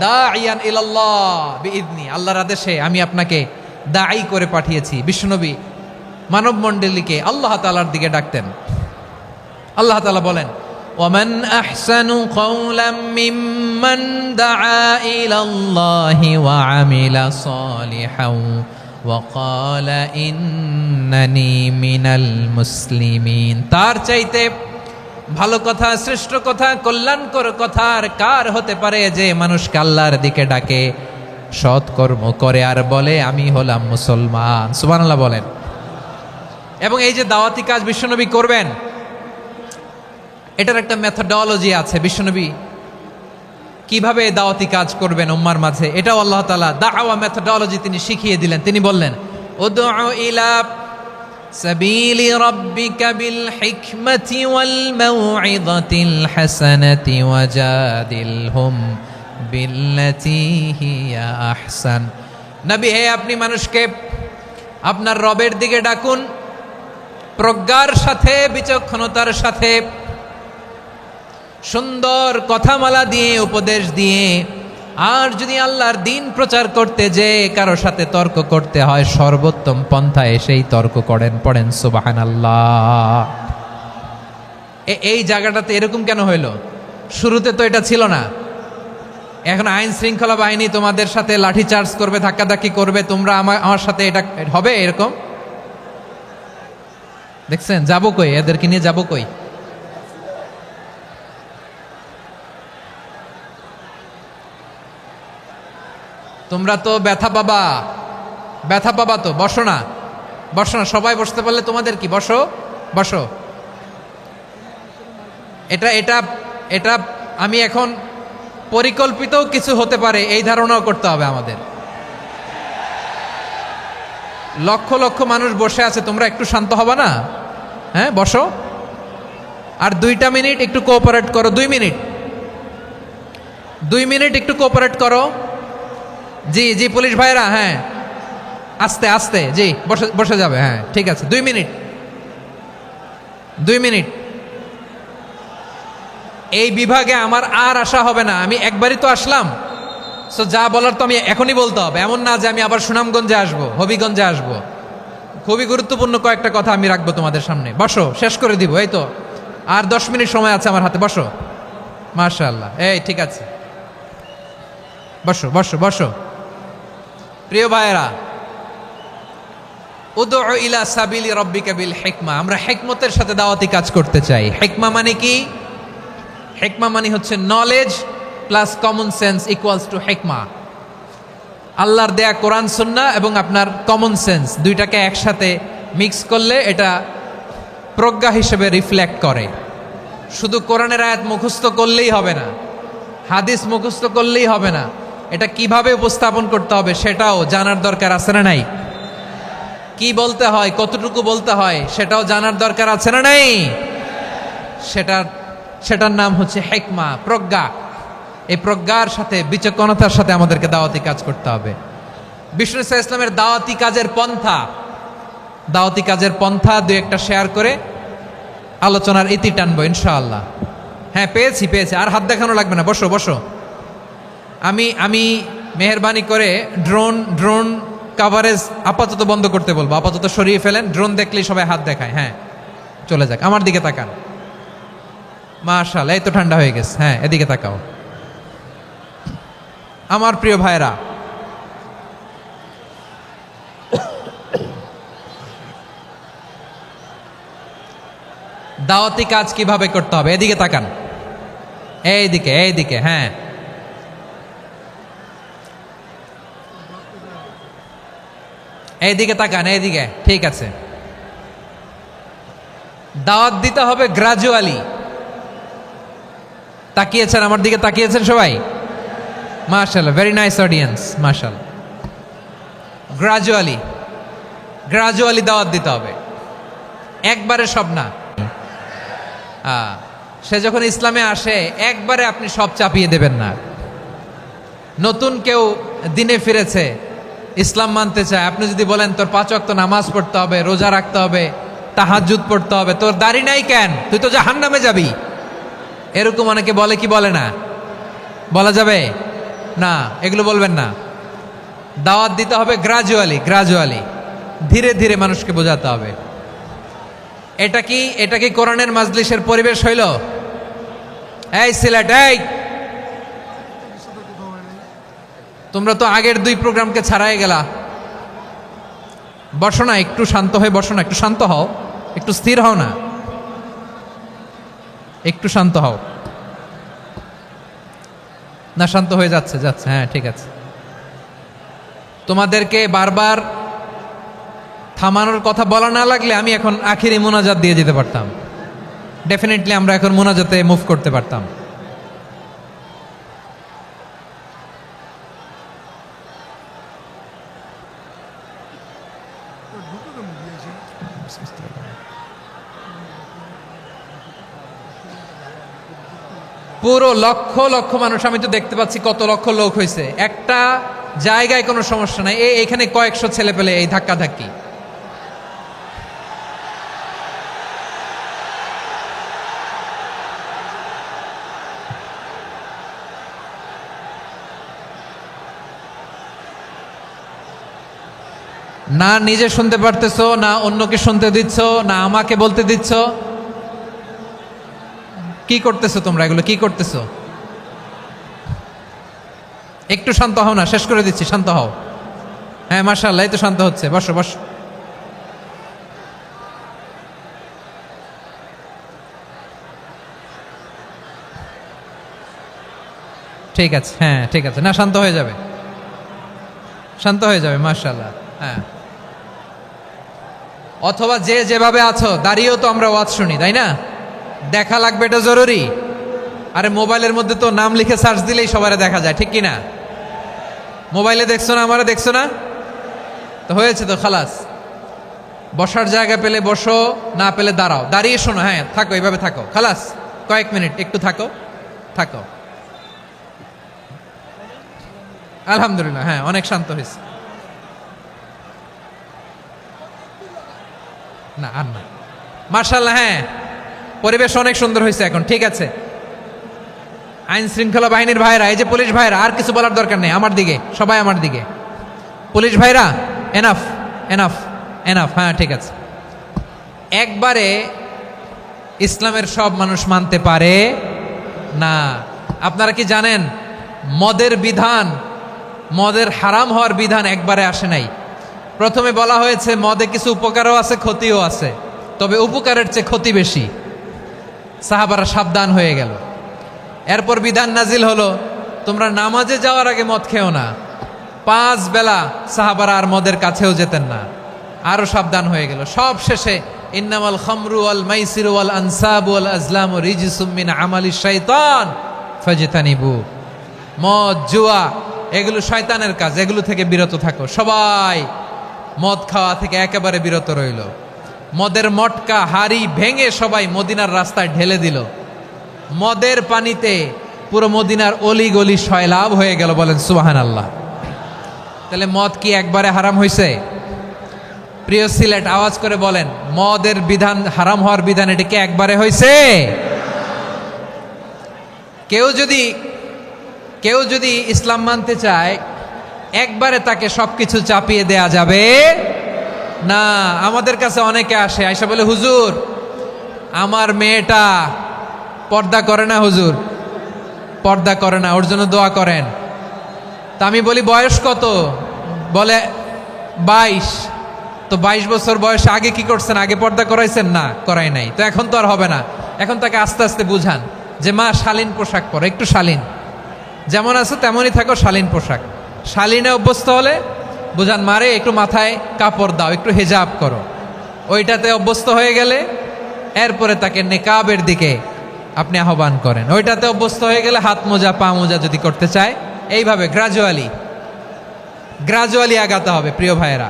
দাইয়ান ইলাল্লাহ বিইذনি, আল্লাহর আদেশে আমি আপনাকে দাঈ করে পাঠিয়েছি। বিশ্বনবী মানব মণ্ডলীকে আল্লাহ তাআলার দিকে ডাকতেন। আল্লাহ তাআলা বলেন, ওয়ামান আহসানু কাওলাম মিম্মান দাআ ইলাল্লাহি ওয়া আমিলা সালিহান ওয়া ক্বালা ইন্নানি মিনাল মুসলিমিন। তার চাইতে ভালো কথা, শ্রেষ্ঠ কথা, কল্যাণকর কথা আর কার হতে পারে যে মানুষকে আল্লাহর দিকে ডাকে, সৎকর্ম করে আর বলে আমি হলাম মুসলমান। সুবহানাল্লাহ বলেন। এবং এই যে দাওয়াতি কাজ বিশ্বনবী করবেন, এটার একটা মেথডোলজি আছে। বিশ্বনবী কিভাবে দাওয়াতি কাজ করবেন উম্মার মাঝে, এটাও আল্লাহ তাআলা দাওয়া মেথডোলজি তিনি শিখিয়ে দিলেন। তিনি বললেন, উদউ ইলা সাবিলি রাব্বিকা বিল হিকমাতি ওয়াল মাউইযাতিল হাসানাতি ওয়াজাদিলহুম বিল্লাতী হিয়া আহসান। নবী হে, আপনি মানুষকে আপনার রবের দিকে ডাকুন প্রজ্ঞার সাথে, বিচক্ষণতার সাথে, সুন্দর কথামালা দিয়ে, উপদেশ দিয়ে। আর যদি আল্লাহর দিন প্রচার করতে যে কারো সাথে তর্ক করতে হয়, সর্বোত্তম পন্থায় সেই তর্ক করেন। পড়েন সুবহানাল্লাহ। এই জায়গাটাতে এরকম কেন হইল? শুরুতে তো এটা ছিল না। এখন আইন শৃঙ্খলা বাহিনী তোমাদের সাথে লাঠি চার্জ করবে, ধাক্কাধাক্কি করবে, তোমরা আমার সাথে এটা হবে এরকম? দেখছেন যাবো কই? এদেরকে নিয়ে যাবো কই? তোমরা তো ব্যথা পাবা, ব্যথা পাবা তো। বসো না, বসো না, সবাই বসতে পারলে তোমাদের কি? বসো, বসো। এটা এটা এটা আমি এখন পরিকল্পিতও কিছু হতে পারে এই ধারণাও করতে হবে আমাদের। লক্ষ লক্ষ মানুষ বসে আছে, তোমরা একটু শান্ত হবা না? হ্যাঁ, বসো। আর 2টা মিনিট একটু কোঅপারেট করো। 2 মিনিট, 2 মিনিট একটু কোঅপারেট করো। জি জি পুলিশ ভাইরা, হ্যাঁ আস্তে আস্তে, জি বসে বসে যাবে। হ্যাঁ ঠিক আছে, 2 মিনিট, 2 মিনিট। এই বিভাগে আমার আর আসা হবে না, আমি একবারই তো আসলাম। সো যা বলার তো আমি এখনই বলতে হবে। এমন না যে আমি আবার সুনামগঞ্জে আসবো, হবিগঞ্জে আসবো। খুবই গুরুত্বপূর্ণ কয়েকটা কথা আমি রাখবো তোমাদের সামনে। বসো, শেষ করে দিব। এই তো আর 10 মিনিট সময় আছে আমার হাতে। বসো, মাশাআল্লাহ। এই ঠিক আছে, বসো বসো বসো। প্রিয় ভাইয়েরা, উদউ ইলা সাবিলি রাব্বিকা বিল হিকমা, আমরা হিকমতের সাথে দাওয়াতি কাজ করতে চাই। হিকমা মানে কি? হিকমা মানে হচ্ছে knowledge plus common sense equals to হিকমা। আল্লাহর দেয়া কোরআন সুন্নাহ এবং আপনার কমন সেন্স, দুইটাকে একসাথে মিক্স করলে এটা প্রজ্ঞা হিসেবে রিফ্লেক্ট করে। শুধু কোরআনের আয়াত মুখস্থ করলেই হবে না, হাদিস মুখস্থ করলেই হবে না, এটা কিভাবে উপস্থাপন করতে হবে সেটাও জানার দরকার আছে না নাই? কি বলতে হয়, কতটুকু বলতে হয় সেটাও জানার দরকার আছে না নাই? সেটার নাম হচ্ছে হিকমা, প্রজ্ঞা। এই প্রজ্ঞার সাথে, বিচক্ষণতার সাথে আমাদেরকে দাওয়াতি কাজ করতে হবে। বিষ্ণু ইসলামের দাওয়াতি কাজের পন্থা, দাওয়াতি কাজের পন্থা 2-1টা শেয়ার করে আলোচনার ইতি টানবো ইনশাআল্লাহ। হ্যাঁ পেয়েছি পেয়েছি, আর হাত দেখানো লাগবে না। বসো বসো। আমি মেহেরবানি করে ড্রোন কাভারেজ আপাতত বন্ধ করতে বলবো, আপাতত সরিয়ে ফেলেন। ড্রোন দেখলেই সবাই হাত দেখায়। হ্যাঁ চলে যাক, আমার দিকে তাকান। মাশাআল্লাহ, এই তো ঠান্ডা হয়ে গেছে। হ্যাঁ এদিকে তাকাও। আমার প্রিয় ভাইরা, দাওয়াতি কাজ কিভাবে করতে হবে এদিকে তাকান। এইদিকে এইদিকে, হ্যাঁ এইদিকে তাকান, এইদিকে। ঠিক আছে, দাওয়াত দিতে হবে গ্রাজুয়ালি। তাকিয়েছেন আমার দিকে, তাকিয়েছেন সবাই? মাশাআল্লাহ, ভেরি নাইস অডিয়েন্স, মাশাআল্লাহ। গ্রাজুয়ালি দাওয়াত দিতে হবে, একবারে সব না। সে যখন ইসলামে আসে একবারে আপনি সব চাপিয়ে দেবেন না। নতুন কেউ দিনে ফিরেছে, ইসলাম মানতে চায়, আপনি যদি বলেন তোর 5 ওয়াক্ত নামাজ পড়তে হবে, রোজা রাখতে হবে, তাহাজ্জুদ পড়তে হবে, তোর দাড়ি নাই কেন, তুই তো জাহান্নামে যাবি। এরকম অনেকে বলে কি বলে না? বলা যাবে না, এগুলো বলবেন না। দাওয়াত দিতে হবে গ্রাজুয়ালি, ধীরে ধীরে মানুষকে বোঝাতে হবে। এটা কি কোরআনের মাজলিসের পরিবেশ হইল? এই সিলেট, এই তোমরা তো আগের 2 প্রোগ্রামকে ছাড়াই গেলা। বসো না, একটু শান্ত হয়ে বসো না, একটু শান্ত হও, একটু স্থির হও না, একটু শান্ত হও না। শান্ত হয়ে যাচ্ছে, হ্যাঁ ঠিক আছে। তোমাদেরকে বারবার থামানোর কথা বলা না লাগলে আমি এখন আখিরি মোনাজাত দিয়ে যেতে পারতাম। ডেফিনেটলি আমরা এখন মোনাজাতে মুভ করতে পারতাম। পুরো লক্ষ লক্ষ মানুষ, আমি তো দেখতে পাচ্ছি কত লক্ষ লোক হয়েছে। একটা জায়গায় কোনো সমস্যা নাই, এখানে কয়েকশো ছেলে পেলে এই ধাক্কা ধাক্কি। না নিজে শুনতে পারতেছো, না অন্যকে শুনতে দিচ্ছ, না আমাকে বলতে দিচ্ছ। কি করতেছো তোমরা? এগুলো কি করতেছো? একটু শান্ত হও না, শেষ করে দিচ্ছি, শান্ত হও। হ্যাঁ মাশাআল্লাহ, এই তো শান্ত হচ্ছে। বসো বসো। ঠিক আছে, হ্যাঁ ঠিক আছে, না শান্ত হয়ে যাবে, শান্ত হয়ে যাবে, মাশাআল্লাহ। হ্যাঁ, অথবা যে যেভাবে আছো দাঁড়িয়েও তো আমরা ওয়াজ শুনি, তাই না? দেখা লাগবে, এটা জরুরি। আরে মোবাইলের মধ্যে তো নাম লিখে সার্চ দিলেই সবারে দেখা যায়, ঠিক কি না? মোবাইলে দেখছো না, আমারে দেখছো না, তো হয়েছে তো, খালাস। বসার জায়গা পেলে বসো, না পেলে দাঁড়াও, দাঁড়িয়ে শোনো। হ্যাঁ থাকো, এইভাবে থাকো, খালাস। কয়েক মিনিট একটু থাকো, থাকো। আলহামদুলিল্লাহ, হ্যাঁ অনেক শান্ত হয়েছে। না আর না, মাশাআল্লাহ, হ্যাঁ পরিবেশ অনেক সুন্দর হয়েছে এখন, ঠিক আছে। আইন শৃঙ্খলা বাহিনীর ভাইরা, এই যে পুলিশ ভাইরা, আর কিছু বলার দরকার নেই, আমার দিকে সবাই, আমার দিকে। পুলিশ ভাইরা, এনাফ এনাফ এনাফ, হ্যাঁ ঠিক আছে। একবারে ইসলামের সব মানুষ মানতে পারে না। আপনারা কি জানেন মদের বিধান, মদের হারাম হওয়ার বিধান একবারে আসে নাই। প্রথমে বলা হয়েছে মদে কিছু উপকারও আছে, ক্ষতিও আছে, তবে উপকারের চেয়ে ক্ষতি বেশি। সাহাবারা সাবধান হয়ে গেল। এরপর বিধান নাজিল হলো, তোমরা নামাজে যাওয়ার আগে মদ খেও না। 5 বেলা সাহাবারা আর মদের কাছেও যেতেন না, আরো সাবধান হয়ে গেল। সব শেষে ইন্নামাল খামরু ওয়াল মাইসিরু ওয়াল আনসাবু ওয়াল আজলামু রিজসুম মিন আমালিশ শাইতান ফাজতানিবু। মদ, জুয়া এগুলো শয়তানের কাজ, এগুলো থেকে বিরত থাকো। সবাই মদ খাওয়া থেকে একেবারে বিরত রইল। মদের মটকা হাড়ি ভেঙে সবাই মদিনার রাস্তায় ঢেলে দিল। মদের পানিতে পুরো মদিনার অলি গলি সয়লাভ হয়ে গেল। বলেন সুবহানাল্লাহ। তাহলে মদ কি একবারে হারাম হয়েছে? প্রিয় সিলেট, আওয়াজ করে বলেন, মদের বিধান, হারাম হওয়ার বিধান, এটা কি একবারে হয়েছে? কেউ যদি ইসলাম মানতে চায়, একবারে তাকে সবকিছু চাপিয়ে দেয়া যাবে না। আমাদের কাছে অনেকে আসে, আয়সা বলে, হুজুর আমার মেয়েটা পর্দা করে না, হুজুর পর্দা করে না, ওর জন্য দোয়া করেন। তা আমি বলি বয়স কত? বলে 22। তো 22 বছর বয়সে আগে কি করছেন? আগে পর্দা করাইছেন? না, করাই নাই। তো এখন তো আর হবে না। এখন তাকে আস্তে আস্তে বুঝান যে মা শালীন পোশাক পরো, একটু শালীন, যেমন আছো তেমনই থাকো, শালীন পোশাক। শালীনে অভ্যস্ত হলে বুঝান, মারে একটু মাথায় কাপড় দাও, একটু হেজাব করো। ওইটাতে অভ্যস্ত হয়ে গেলে এরপরে তাকে নেকাবের দিকে আপনি আহ্বান করেন। ওইটাতে অভ্যস্ত হয়ে গেলে হাত মোজা, পা মোজা যদি করতে চায়, এইভাবে গ্রাজুয়ালি আগাতে হবে। প্রিয় ভাইয়েরা,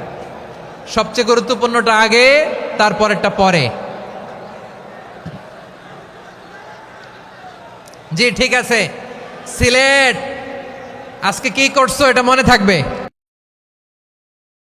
সবচেয়ে গুরুত্বপূর্ণটা আগে, তারপরেরটা পরে। জি ঠিক আছে। সিলেট আজকে কি করছো এটা মনে থাকবে।